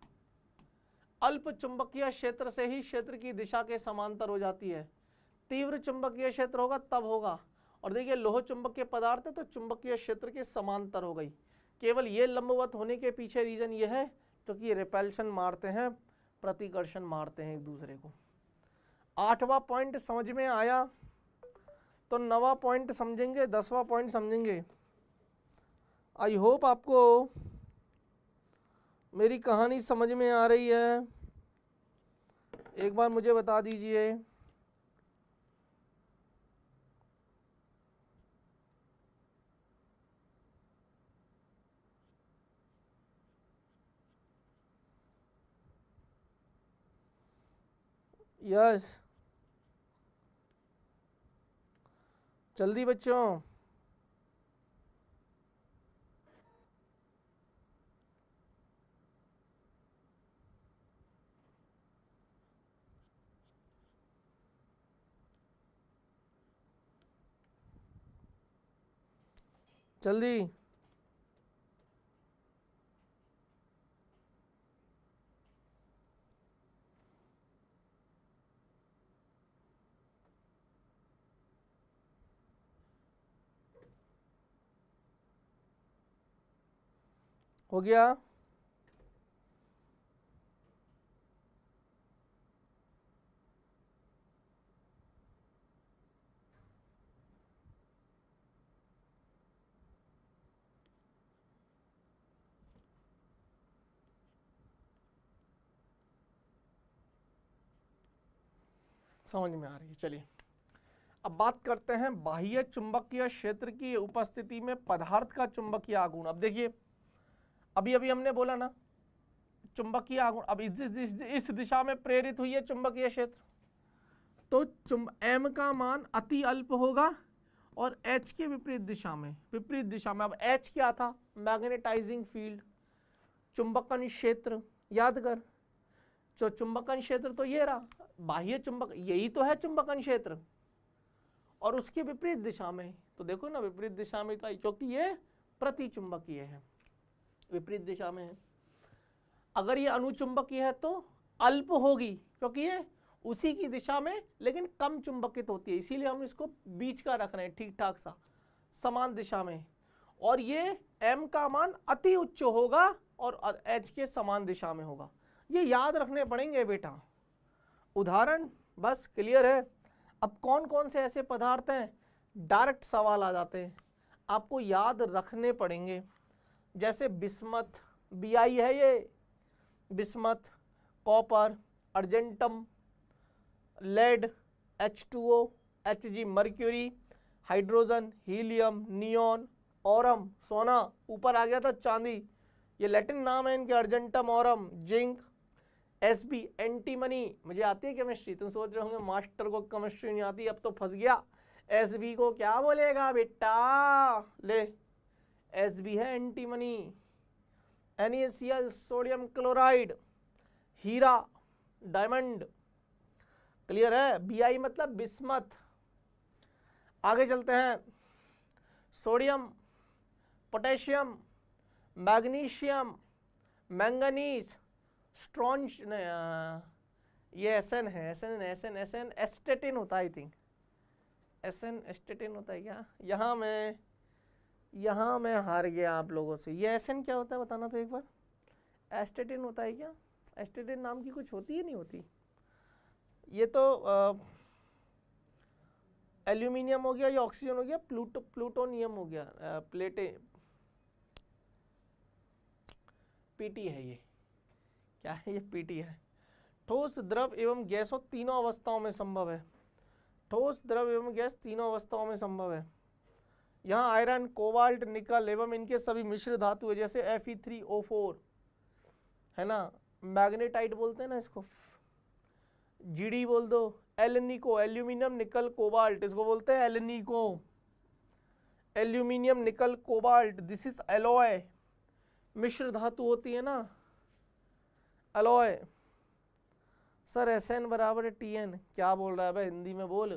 Speaker 1: अल्प चुंबकीय क्षेत्र से ही क्षेत्र की दिशा के समांतर हो जाती है। तीव्र चुंबकीय क्षेत्र होगा तब होगा। और देखिए लोह चुंबकीय पदार्थ है तो चुंबकीय क्षेत्र के समांतर हो गई। केवल ये लंबवत होने के पीछे रीजन ये है क्योंकि ये रिपल्शन मारते हैं, प्रतिकर्षण मारते हैं एक दूसरे को। 8वां पॉइंट समझ में आया तो 9वां पॉइंट समझेंगे, 10वां पॉइंट समझेंगे। आई होप आपको मेरी कहानी समझ में आ रही है, एक बार मुझे बता दीजिए। यस, जल्दी बच्चों। जल्दी। हो गया। समझ में आ रही है। चलिए अब बात करते हैं बाह्य चुंबकीय क्षेत्र की उपस्थिति में पदार्थ का चुंबकीय आघूर्ण। अब देखिए अभी अभी हमने बोला ना चुंबकीय आघूर्ण, अब इस दिशा में प्रेरित हुई है चुंबकीय क्षेत्र, तो m का मान अति अल्प होगा और h के विपरीत दिशा में, अब h क्या था, मैग्नेटाइजिंग फील्ड, चुंबकन क्षेत्र। याद कर, जो चुंबकन क्षेत्र तो ये रहा, बाह्य चुंबक यही तो है चुंबकन क्षेत्र, और उसके विपरीत दिशा में, तो देखो ना विपरीत दिशा में तो, क्योंकि ये प्रतिचुंबकीय है, विपरीत दिशा में है। अगर ये अनुचुंबकीय है तो अल्प होगी क्योंकि ये उसी की दिशा में लेकिन कम चुंबकित होती है, इसीलिए हम इसको बीच का रख रहे हैं, ठीक ठाक सा समान दिशा में। और ये m का मान अति उच्च होगा और h के समान दिशा में होगा। ये याद रखने पड़ेंगे बेटा। उदाहरण बस क्लियर है। अब कौन कौन से ऐसे पदार्थ हैं, डायरेक्ट सवाल आ जाते हैं, आपको याद रखने पड़ेंगे। जैसे बिस्मथ, Bi है ये, bismuth, copper, argentum, lead, H2O, Hg mercury, hydrogen, helium, neon, aurum, सोना, ऊपर आ गया था चांदी, ये लैटिन नाम है इनके, argentum, Aurum, zinc, Sb antimony. मुझे आती है केमिस्ट्री, तुम सोच रहे होंगे मास्टर को केमिस्ट्री नहीं आती, अब तो फंस गया। Sb को क्या बोलेगा बेटा, ले Sb है एंटीमनी, NaCl सोडियम क्लोराइड, हीरा डायमंड, क्लियर है। Bi मतलब बिस्मथ। आगे चलते हैं, सोडियम, पोटेशियम, मैग्नीशियम, मैंगनीज, स्ट्रॉन्ज, ये एसन है, एसन एस्टेटिन होता है, आई थिंक एसन एस्टेटिन होता है क्या। यहाँ मैं हार गया आप लोगों से। ये एसन क्या होता है बताना तो एक बार। एस्टेटिन होता है क्या, एस्टेटिन नाम की कुछ होती है नहीं होती। ये तो एल्यूमिनियम हो गया, ये ऑक्सीजन हो गया, प्लूटोनियम हो गया, पीटी है ये, क्या है ये, पीटी है। ठोस द्रव एवं गैसों तीनों अवस्थाओं में संभव है। ठोस द्रव एवं गैस तीनों अवस्थाओं में संभव है। यहाँ आयरन, कोबाल्ट, निकल एवं इनके सभी मिश्र धातु है, जैसे Fe3O4 है ना, मैग्नेटाइट बोलते हैं ना इसको, जीडी बोल दो, एल्निको, एल्यूमिनियम निकल कोबाल्ट, इसको बोलते हैं alnico, aluminium nickel cobalt, this is alloy, मिश्र धातु होती है ना एलॉय। सर Sn बराबर है Tn, क्या बोल रहा है भाई, हिंदी में बोल।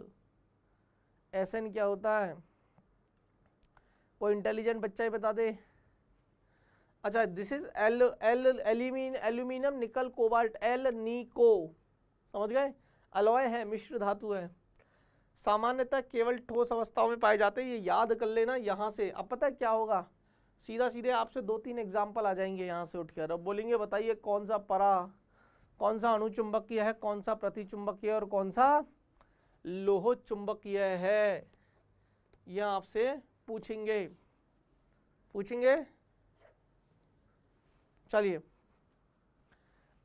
Speaker 1: Sn क्या होता है, कोई इंटेलिजेंट बच्चा ही बता दे। अच्छा, this is aluminium nickel cobalt, alnico, समझ गए। अलॉय है, मिश्र धातु है, सामान्यतः केवल ठोस अवस्थाओं में पाए जाते हैं। ये याद कर लेना यहाँ से। अब पता है क्या होगा, सीधे आपसे 2-3 एग्जाम्पल आ जाएंगे यहाँ से उठकर। अब बोलेंगे बताइए कौन सा अणुचुंबकीय है, कौन सा प्रतिचुंबकीय और कौन सा लोह चुंबकीय है, यह आपसे पूछेंगे। चलिए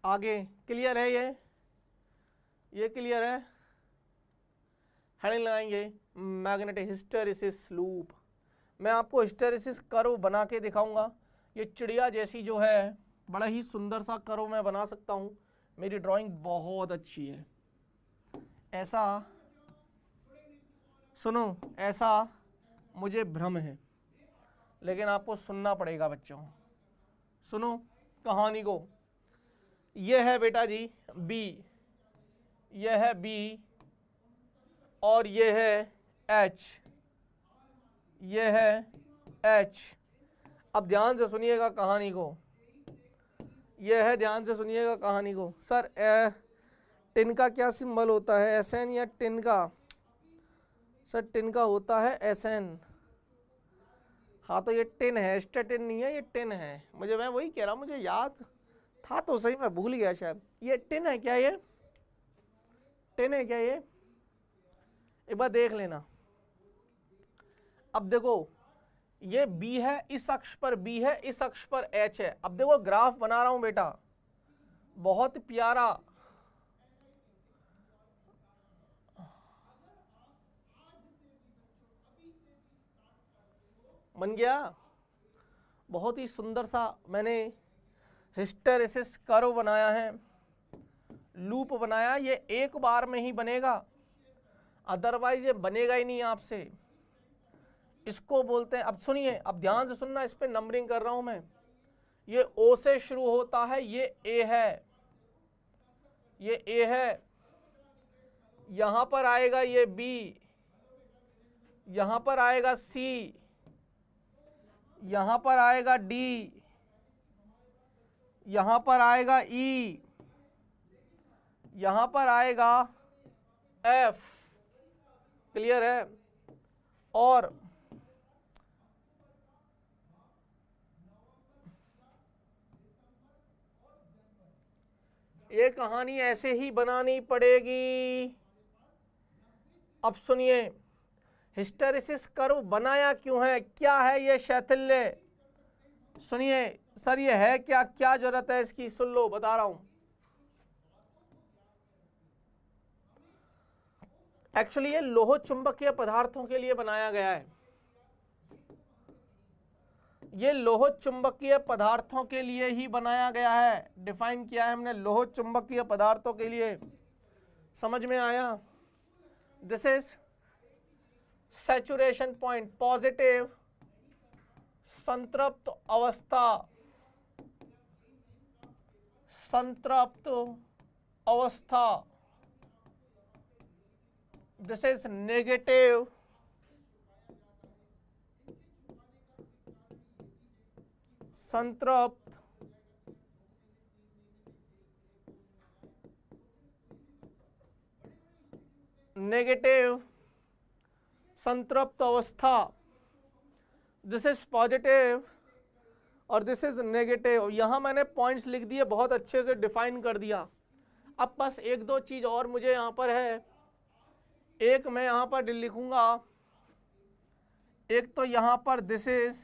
Speaker 1: आगे, क्लियर है ये क्लियर है। हेडिंग लगाएंगे मैग्नेटिक हिस्टेरिसिस लूप। मैं आपको हिस्टेरिसिस कर्व बना के दिखाऊंगा। ये चिड़िया जैसी जो है, बड़ा ही सुंदर सा कर्व मैं बना सकता हूँ, मेरी ड्राइंग बहुत अच्छी है। ऐसा सुनो, ऐसा मुझे भ्रम है, लेकिन आपको सुनना पड़ेगा बच्चों। सुनो कहानी को। यह है बेटा जी बी, यह है बी और यह है एच, यह है एच। अब ध्यान से सुनिएगा कहानी को, यह है, ध्यान से सुनिएगा कहानी को। सर टिन का क्या सिंबल होता है, Sn या टिन का? सर टिन का होता है Sn। हाँ तो ये टिन है, स्टेटिन नहीं है, ये टिन है। मैं वही कह रहा हूँ, मुझे याद था तो सही, मैं भूल गया शायद। ये टिन है क्या, ये टिन है क्या, ये एक बार देख लेना। अब देखो ये B है, इस अक्ष पर B है, इस अक्ष पर H है। अब देखो ग्राफ बना रहा हूं बेटा, बहुत प्यारा। बन गया, बहुत ही सुंदर सा मैंने हिस्टेरिसिस कर्व बनाया है, लूप बनाया। ये एक बार में ही बनेगा, अदरवाइज ये बनेगा ही नहीं आपसे। इसको बोलते हैं, अब सुनिए, अब ध्यान से सुनना, इस पे नंबरिंग कर रहा हूं मैं। ये O से शुरू होता है, ये A है, ये A है, यहां पर आएगा ये B, यहां पर आएगा C, यहां पर आएगा D, यहां पर आएगा E, यहां पर आएगा F, क्लियर है। और ये कहानी ऐसे ही बनानी पड़ेगी। अब सुनिए, हिस्टेरिसिस कर्व बनाया क्यों है, क्या है ये शैथिल्य? सुनिए सर, ये है क्या, क्या जरूरत है इसकी, सुन लो बता रहा हूं। एक्चुअली ये लोह चुंबकीय पदार्थों के लिए बनाया गया है। ये लोह चुंबकीय पदार्थों के लिए ही बनाया गया है, डिफाइन किया है हमने लोह चुंबकीय पदार्थों के लिए। समझ में आया? This is saturation point, positive संतृप्त अवस्था, संतृप्त अवस्था, दिस इज नेगेटिव संतृप्त नेगेटिव संतृप्त अवस्था, दिस इज पॉजिटिव और दिस इज नेगेटिव। यहां मैंने पॉइंट्स लिख दिए, बहुत अच्छे से डिफाइन कर दिया। अब बस एक दो चीज और मुझे यहां पर है, एक मैं यहां पर लिखूंगा, एक तो यहां पर दिस इज,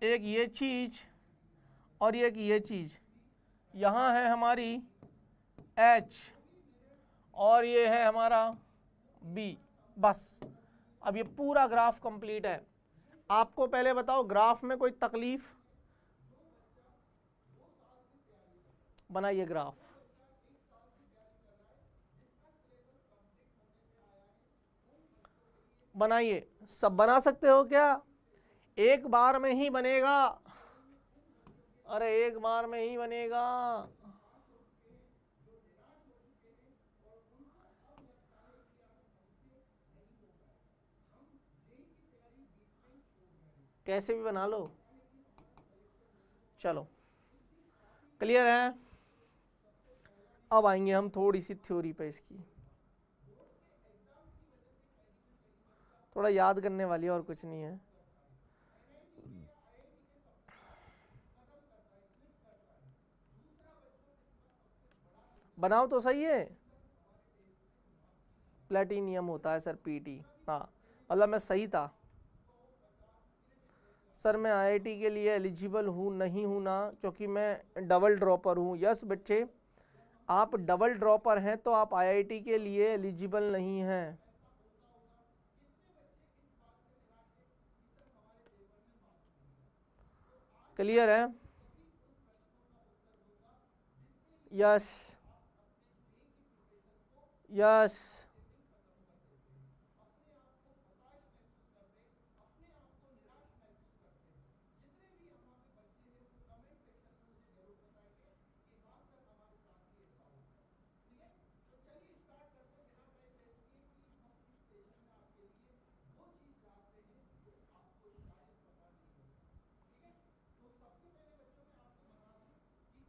Speaker 1: एक ये चीज और एक ये चीज, यहां है हमारी H और ये है हमारा B। बस अब ये पूरा ग्राफ कंप्लीट है। आपको पहले बताओ ग्राफ में कोई तकलीफ? बनाइए ग्राफ, बनाइए। सब बना सकते हो क्या? एक बार में ही बनेगा, अरे एक बार में ही बनेगा। कैसे भी बना लो, चलो क्लियर है। अब आएंगे हम थोड़ी सी थ्योरी पे, इसकी थोड़ा याद करने वाली है और कुछ नहीं है। बनाओ तो सही है। प्लेटिनियम होता है सर, पीटी। हाँ मतलब मैं सही था सर, मैं आईआईटी के लिए एलिजिबल हूँ नहीं हूँ ना, क्योंकि मैं डबल ड्रॉपर हूँ। यस बच्चे, आप डबल ड्रॉपर हैं तो आप आईआईटी के लिए एलिजिबल नहीं हैं। क्लियर है? Yes yes.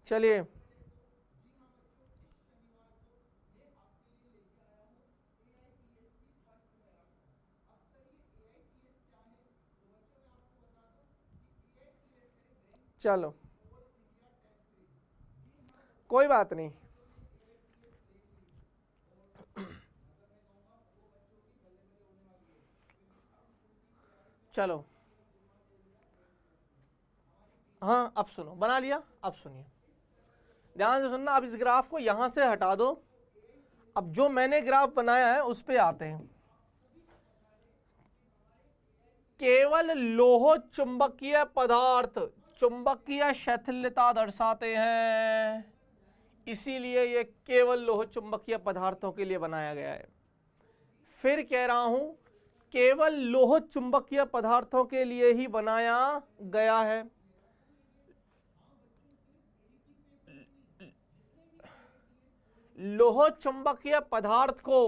Speaker 1: चलिए चलो कोई बात नहीं, चलो हाँ अब सुनो, बना लिया? अब सुनिए ध्यान से सुनना। अब इस ग्राफ को यहां से हटा दो। अब जो मैंने ग्राफ बनाया है उस पे आते हैं। केवल लोह चुंबकीय पदार्थ चुंबकीय शिथिलता दर्शाते हैं, इसीलिए ये केवल लोह चुंबकीय पदार्थों के लिए बनाया गया है। फिर कह रहा हूं केवल लोह चुंबकीय पदार्थों के लिए ही बनाया गया है। लोह चुंबकीय पदार्थ को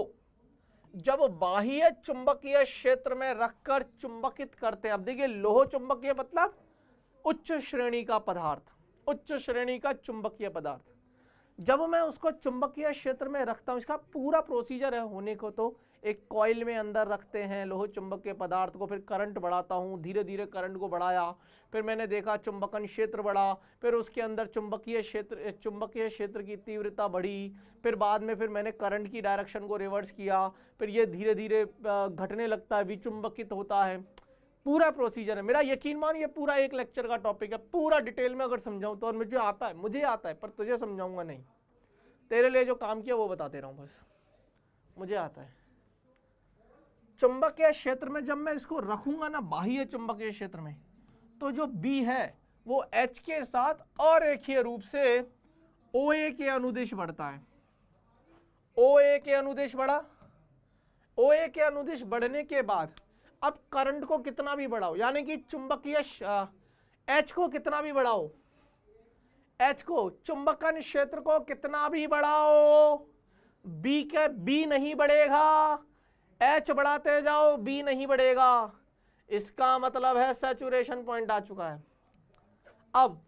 Speaker 1: जब बाह्य चुंबकीय क्षेत्र में रखकर चुंबकित करते हैं, अब देखिए लोह चुंबकीय मतलब उच्च श्रेणी का पदार्थ, उच्च श्रेणी का चुंबकीय पदार्थ, जब मैं उसको चुंबकीय क्षेत्र में रखता हूं, इसका पूरा प्रोसीजर है होने को। तो एक कॉइल में अंदर रखते हैं लोह चुंबकीय पदार्थ को, फिर करंट बढ़ाता हूं, धीरे धीरे करंट को बढ़ाया, फिर मैंने देखा चुंबकन क्षेत्र बढ़ा, फिर उसके अंदर चुंबकीय क्षेत्र की तीव्रता बढ़ी, फिर बाद में फिर मैंने करंट की डायरेक्शन को रिवर्स किया, फिर ये धीरे धीरे घटने लगता है, विचुंबकित होता है। पूरा प्रोसीजर है मेरा, यकीन मान ये पूरा एक लेक्चर का टॉपिक है, पूरा डिटेल में अगर समझाऊं तो। और मुझे आता है पर तुझे समझाऊंगा नहीं, तेरे लिए जो काम किया वो बताते रहा हूं बस, मुझे आता है। चुंबकीय क्षेत्र में जब मैं इसको रखूंगा ना बाह्य चुंबकीय क्षेत्र में, तो जो B है वो H के साथ अरेखीय रूप से OA के अनुदिश बढ़ता है। OA के अनुदिश बढ़ा, OA के अनुदिश बढ़ने के बाद अब करंट को कितना भी बढ़ाओ, यानी कि चुंबकीय H को कितना भी बढ़ाओ, H को चुंबकन क्षेत्र को कितना भी बढ़ाओ, B नहीं बढ़ेगा, H बढ़ाते जाओ B नहीं बढ़ेगा। इसका मतलब है सैचुरेशन पॉइंट आ चुका है। अब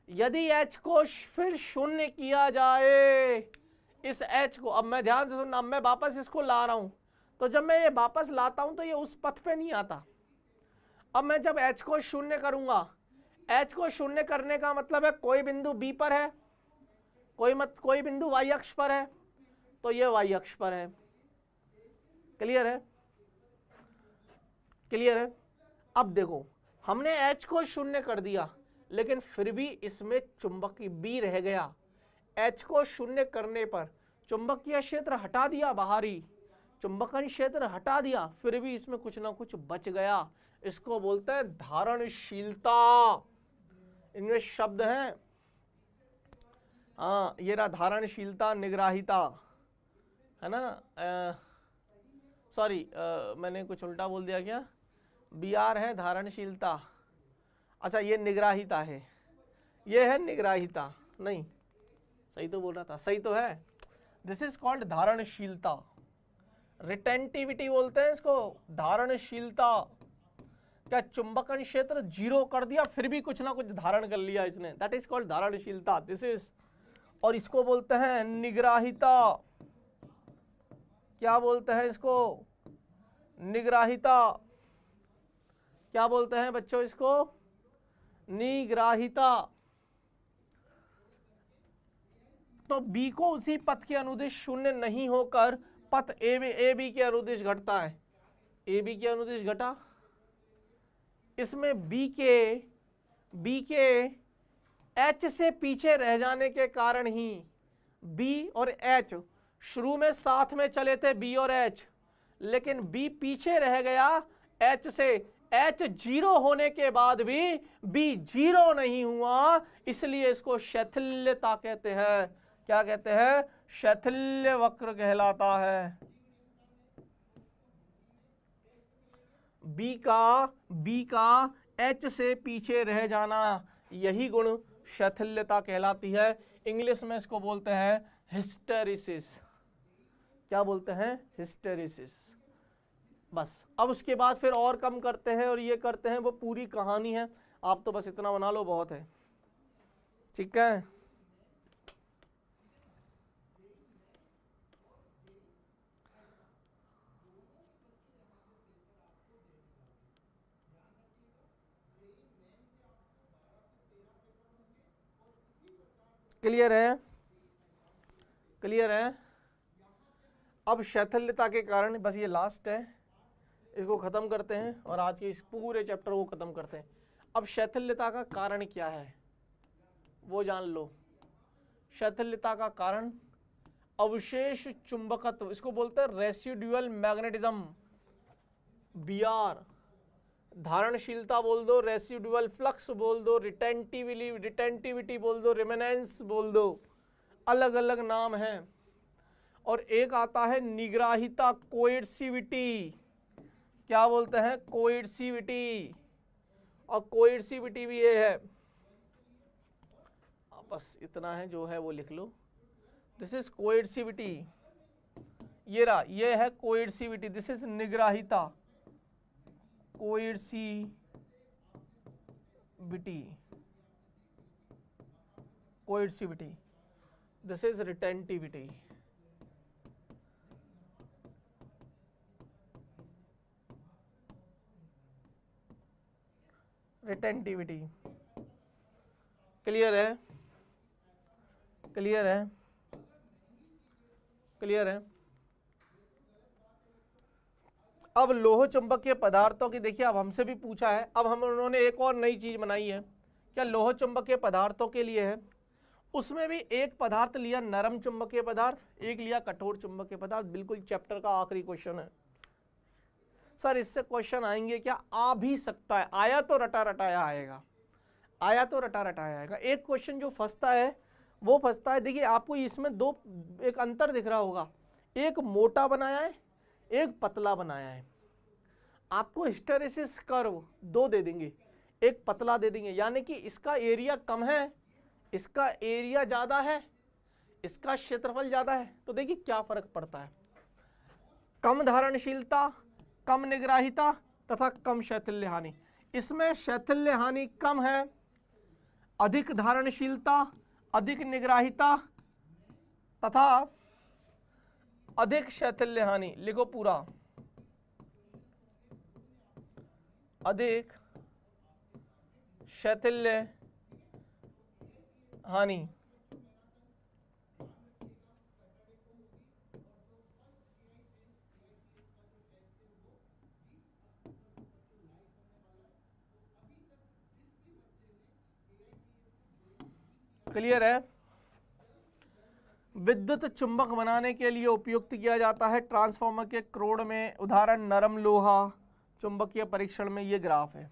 Speaker 1: यदि H को फिर शून्य किया जाए, इस H को, अब मैं ध्यान से सुनना, अब मैं वापस इसको ला रहा हूं, तो जब मैं ये वापस लाता हूं तो ये उस पथ पे नहीं आता। अब मैं जब H को शून्य करूंगा, H को शून्य करने का मतलब है कोई बिंदु B पर है, कोई बिंदु Y अक्ष पर है, तो ये Y अक्ष पर है। क्लियर है? क्लियर है? अब देखो, हमने H को शून्य कर दिया, लेकिन फिर भी इसमें चुंबकीय B रह गया। H को शून्य करने पर चुंबकीय क्षेत्र हटा दिया, बाहरी चुंबकन क्षेत्र हटा दिया, फिर भी इसमें कुछ ना कुछ बच गया। इसको बोलते हैं धारणशीलता। इनमें शब्द हैं, हाँ ये रहा धारणशीलता, निग्राहिता, है ना। सॉरी, मैंने कुछ उल्टा बोल दिया क्या? BR है धारणशीलता, अच्छा ये निग्राहिता है, ये है निग्राहिता, नहीं सही तो बोल रहा था, सही तो है। दिस इज कॉल्ड धारणशीलता, रिटेंटिविटी बोलते हैं इसको, धारणशीलता। क्या चुंबकन क्षेत्र 0 कर दिया, फिर भी कुछ ना कुछ धारण कर लिया इसने, दैट इज कॉल्ड धारणशीलता। दिस इज, और इसको बोलते हैं निग्राहिता। क्या बोलते हैं इसको? निग्राहिता। क्या बोलते हैं बच्चों इसको? निग्राहिता। तो B को उसी पथ के अनुदिश शून्य नहीं होकर पथ ए बी के अनुदिश घटता है। ए बी के अनुदिश घटा, इसमें B के H से पीछे रह जाने के कारण ही B और H शुरू में साथ में चले थे, B और H, लेकिन B पीछे रह गया H से। H 0 होने के बाद भी B 0 नहीं हुआ, इसलिए इसको शैथिल्यता कहते हैं। क्या कहते हैं? शैथिल्य वक्र कहलाता है। B का H से पीछे रह जाना, यही गुण शैथिल्यता कहलाती है। इंग्लिश में इसको बोलते हैं हिस्टेरिसिस। क्या बोलते हैं? हिस्टेरिसिस। बस अब उसके बाद फिर और कम करते हैं और ये करते हैं, वो पूरी कहानी है। आप तो बस इतना बना लो, बहुत है। ठीक है, क्लियर है? क्लियर है? अब शैथिल्यता के कारण, बस ये लास्ट है, इसको खत्म करते हैं और आज के इस पूरे चैप्टर को खत्म करते हैं। अब शैथिल्यता का कारण क्या है वो जान लो। शैथिल्यता का कारण अवशेष चुंबकत्व, इसको बोलते हैं रेसिडुअल मैग्नेटिज्म, BR। धारणशीलता बोल दो, रेसिडुअल फ्लक्स बोल दो, रिटेंटिविटी बोल दो, रिमेनेंस बोल दो, अलग अलग नाम हैं। और एक आता है निग्राहिता, कोएर्सिविटी। क्या बोलते हैं? कोएर्सिविटी। और कोएर्सिविटी भी ये है, बस इतना है जो है वो लिख लो। दिस इज कोएर्सिविटी, ये रहा, ये है कोएर्सिविटी। दिस इज निग्राहिता, coercivity. This is retentivity. Retentivity. Clear है? क्लियर है? क्लियर है? अब लोह चुंबकीय पदार्थों की देखिए, अब हमसे भी पूछा है, अब हम उन्होंने एक और नई चीज बनाई है। क्या लोह चुंबकीय पदार्थों के लिए है, उसमें भी एक पदार्थ लिया नरम चुंबकीय पदार्थ, एक लिया कठोर चुंबकीय पदार्थ। बिल्कुल चैप्टर का आखिरी क्वेश्चन है। सर इससे क्वेश्चन आएंगे क्या? आ भी सकता है, आया तो रटा रटाया आएगा, आया तो रटा रटाया आएगा। एक क्वेश्चन जो फंसता है वो फंसता है, देखिए आपको इसमें दो एक अंतर दिख रहा होगा, एक मोटा बनाया है, एक पतला बनाया है। आपको हिस्टेरेसिस कर्व दो दे देंगे, एक पतला दे देंगे, यानी कि इसका एरिया कम है, इसका एरिया ज्यादा है, इसका क्षेत्रफल ज्यादा है। तो देखिए क्या फर्क पड़ता है, कम धारणशीलता, कम निग्राहिता तथा कम शैथिल्य हानि। इसमें शैथिल्य हानि कम है, अधिक धारणशीलता, अधिक निग्राहिता तथा अधिक शैथिल्य हानि। लिखो पूरा, अधिक शैथिल्य हानि। क्लियर है? विद्युत चुंबक बनाने के लिए उपयुक्त किया जाता है ट्रांसफार्मर के क्रोड में। उदाहरण नरम लोहा, चुंबकीय परीक्षण में ये ग्राफ है।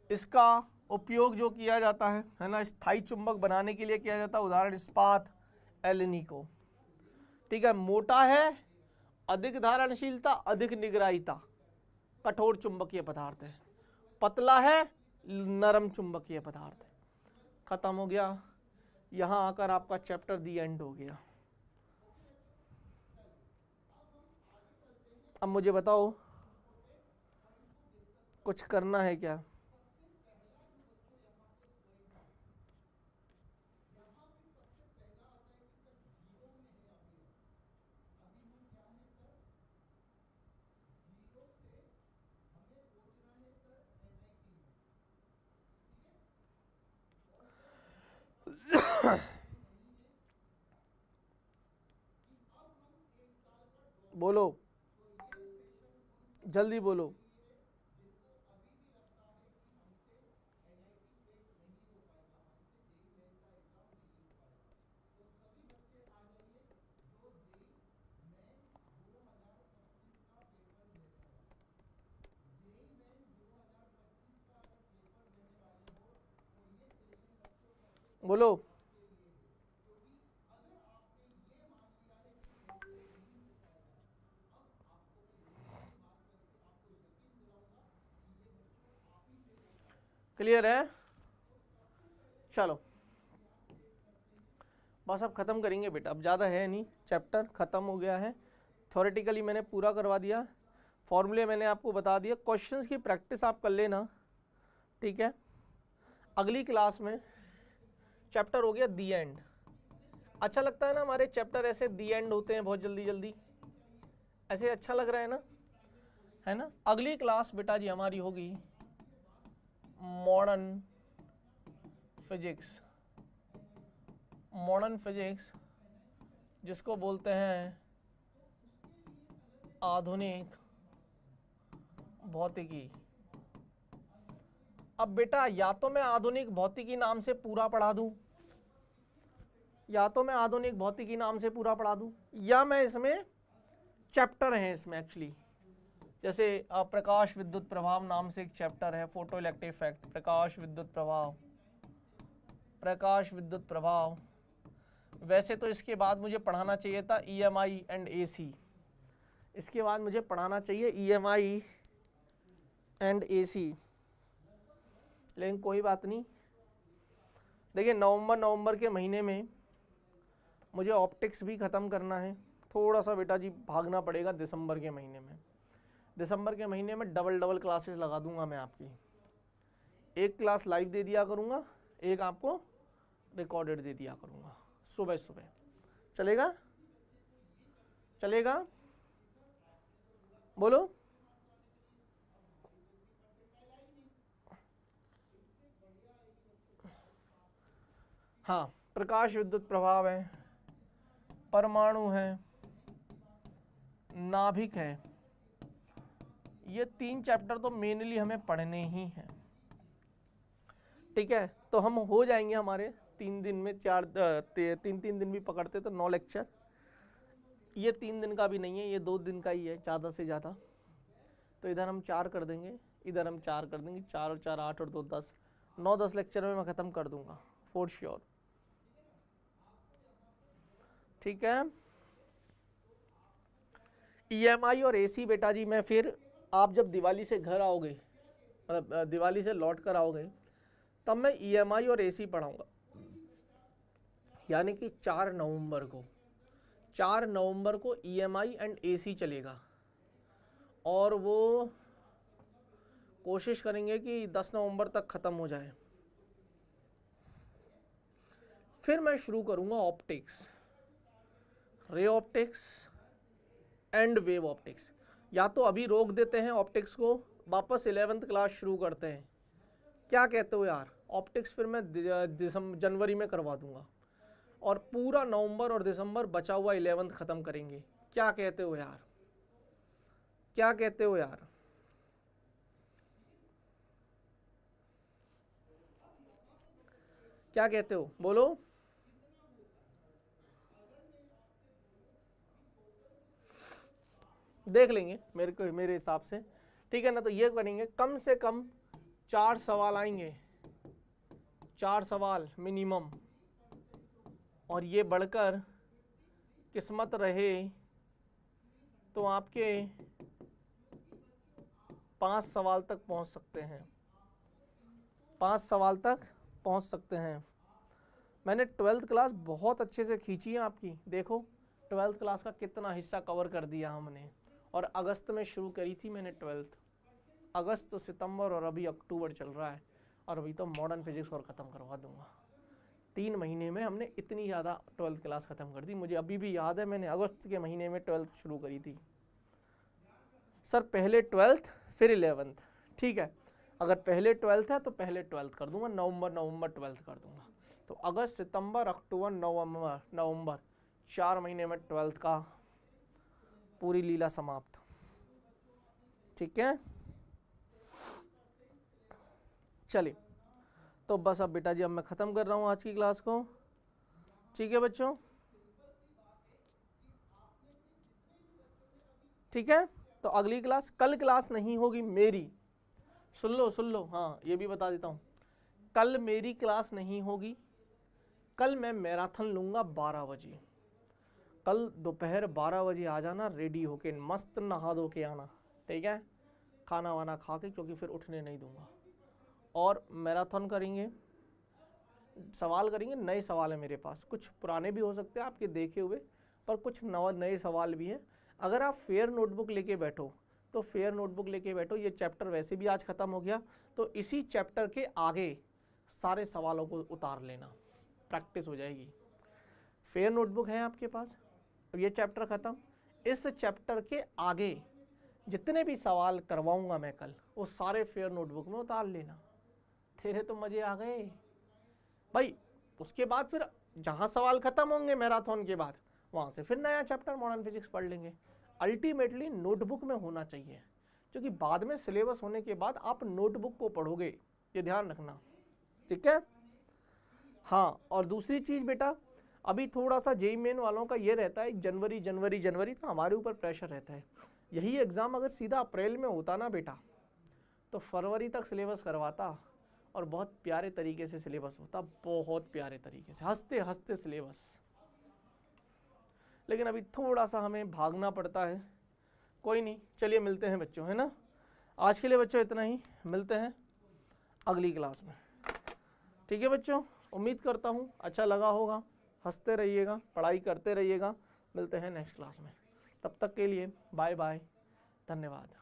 Speaker 1: इसका उपयोग जो किया जाता है ना, स्थायी चुंबक बनाने के लिए किया जाता है। उदाहरण इस्पात, एल्युमिनियम। ठीक है, मोटा है, अधिक धारणशीलता, अधिक निग्राहिता, कठोर चुंबकीय पदार्थ है। पतला है, नरम चुंबकीय पदार्थ है। खत्म हो गया। यहां आकर आपका चैप्टर दी एंड हो गया। अब मुझे बताओ कुछ करना है क्या? बोलो, जल्दी बोलो। बोलो। क्लियर है? चलो बस अब खत्म करेंगे बेटा, अब ज़्यादा है नहीं, चैप्टर खत्म हो गया है। थ्योरेटिकली मैंने पूरा करवा दिया, फॉर्मूले मैंने आपको बता दिया, क्वेश्चंस की प्रैक्टिस आप कर लेना। ठीक है, अगली क्लास में चैप्टर हो गया दी एंड। अच्छा लगता है ना हमारे चैप्टर ऐसे दी एंड होते हैं बहुत जल्दी जल्दी, ऐसे अच्छा लग रहा है ना। अगली क्लास बेटा जी हमारी होगी मॉडर्न फिजिक्स। मॉडर्न फिजिक्स जिसको बोलते हैं आधुनिक भौतिकी। अब बेटा या तो मैं आधुनिक भौतिकी नाम से पूरा पढ़ा दूं, या तो मैं आधुनिक भौतिकी नाम से पूरा पढ़ा दूं, या मैं इसमें चैप्टर हैं इसमें एक्चुअली, जैसे प्रकाश विद्युत प्रभाव नाम से एक चैप्टर है, फोटो इलेक्ट्रिक इफेक्ट, प्रकाश विद्युत प्रभाव, प्रकाश विद्युत प्रभाव। वैसे तो इसके बाद मुझे पढ़ाना चाहिए था EMI एंड AC, इसके बाद मुझे पढ़ाना चाहिए EMI एंड AC, लेकिन कोई बात नहीं। देखिए नवंबर के महीने में मुझे ऑप्टिक्स भी ख़त्म करना है, थोड़ा सा बेटा जी भागना पड़ेगा दिसंबर के महीने में। दिसंबर के महीने में डबल क्लासेस लगा दूंगा मैं आपकी, एक क्लास लाइव दे दिया करूंगा, एक आपको रिकॉर्डेड दे दिया करूंगा सुबह सुबह। चलेगा? चलेगा? बोलो। हाँ, प्रकाश विद्युत प्रभाव है, परमाणु है, नाभिक है, ये तीन चैप्टर तो मेनली हमें पढ़ने ही हैं। ठीक है, तो हम हो जाएंगे हमारे 3 दिन में, 3 दिन भी पकड़ते तो 9 लेक्चर। ये 3 दिन का भी नहीं है, ये 2 दिन का ही है ज़्यादा से ज़्यादा। तो इधर हम 4 कर देंगे, इधर हम 4 कर देंगे, 4 और 4 8 और 2 10, 9-10 लेक्चर में मैं ख़त्म कर दूंगा फॉर श्योर। ठीक है, EMI और AC बेटा जी मैं फिर आप जब दिवाली से घर आओगे, मतलब दिवाली से लौट कर आओगे, तब मैं EMI और AC पढ़ाऊँगा। यानी कि 4 नवंबर को EMI एंड AC चलेगा, और वो कोशिश करेंगे कि 10 नवंबर तक ख़त्म हो जाए। फिर मैं शुरू करूँगा optics, ray optics and wave optics. या तो अभी रोक देते हैं ऑप्टिक्स को, वापस 11th क्लास शुरू करते हैं, क्या कहते हो यार? ऑप्टिक्स फिर मैं जनवरी में करवा दूंगा, और पूरा नवंबर और दिसंबर बचा हुआ 11th ख़त्म करेंगे। क्या कहते हो यार? क्या कहते हो यार? क्या कहते हो, बोलो। देख लेंगे मेरे हिसाब से, ठीक है ना। तो ये करेंगे, कम से कम 4 सवाल आएंगे, 4 सवाल मिनिमम, और ये बढ़कर किस्मत रहे तो आपके 5 सवाल तक पहुंच सकते हैं, 5 सवाल तक पहुंच सकते हैं। मैंने 12th क्लास बहुत अच्छे से खींची है आपकी, देखो 12th क्लास का कितना हिस्सा कवर कर दिया हमने। और अगस्त में शुरू करी थी मैंने 12th, अगस्त, सितंबर और अभी अक्टूबर चल रहा है, और अभी तो मॉडर्न फिजिक्स और ख़त्म करवा दूंगा। 3 महीने में हमने इतनी ज़्यादा 12th क्लास ख़त्म कर दी। मुझे अभी भी याद है, मैंने अगस्त के महीने में 12th शुरू करी थी। सर पहले 12th फिर 11th, ठीक है। अगर पहले 12th है तो पहले 12th कर दूंगा, नवंबर 12th कर दूंगा। तो अगस्त, सितंबर, अक्टूबर, नवंबर 4 महीने में 12th का पूरी लीला समाप्त, ठीक है। चलिए, तो बस अब बेटा जी अब मैं ख़त्म कर रहा हूँ आज की क्लास को, ठीक है बच्चों, ठीक है। तो अगली क्लास, कल क्लास नहीं होगी मेरी, सुन लो, हाँ ये भी बता देता हूँ, कल मेरी क्लास नहीं होगी। कल मैं मैराथन लूँगा 12 बजे, कल दोपहर 12 बजे आ जाना, रेडी होके मस्त नहा धो के आना, ठीक है, खाना वाना खा के, क्योंकि फिर उठने नहीं दूंगा। और मैराथन करेंगे, सवाल करेंगे, नए सवाल है मेरे पास, कुछ पुराने भी हो सकते हैं आपके देखे हुए, पर कुछ नए सवाल भी हैं। अगर आप फेयर नोटबुक लेके बैठो तो फेयर नोटबुक लेके बैठो, ये चैप्टर वैसे भी आज ख़त्म हो गया, तो इसी चैप्टर के आगे सारे सवालों को उतार लेना, प्रैक्टिस हो जाएगी। फेयर नोटबुक है आपके पास, अब ये चैप्टर ख़त्म, इस चैप्टर के आगे जितने भी सवाल करवाऊंगा मैं कल, वो सारे फेयर नोटबुक में उतार लेना। तेरे तो मज़े आ गए भाई। उसके बाद फिर जहाँ सवाल ख़त्म होंगे मैराथन के बाद, वहाँ से फिर नया चैप्टर मॉडर्न फिजिक्स पढ़ लेंगे। अल्टीमेटली नोटबुक में होना चाहिए, क्योंकि बाद में सिलेबस होने के बाद आप नोटबुक को पढ़ोगे, ये ध्यान रखना, ठीक है। हाँ, और दूसरी चीज़ बेटा, अभी थोड़ा सा जेईई मेन वालों का ये रहता है जनवरी तो हमारे ऊपर प्रेशर रहता है। यही एग्ज़ाम अगर सीधा अप्रैल में होता ना बेटा, तो फरवरी तक सिलेबस करवाता और बहुत प्यारे तरीके से सिलेबस होता, बहुत प्यारे तरीके से, हंसते हंसते सिलेबस। लेकिन अभी थोड़ा सा हमें भागना पड़ता है, कोई नहीं, चलिए मिलते हैं बच्चों, है ना। आज के लिए बच्चों इतना ही, मिलते हैं अगली क्लास में, ठीक है बच्चों। उम्मीद करता हूँ अच्छा लगा होगा, हंसते रहिएगा, पढ़ाई करते रहिएगा, मिलते हैं नेक्स्ट क्लास में। तब तक के लिए बाय बाय, धन्यवाद।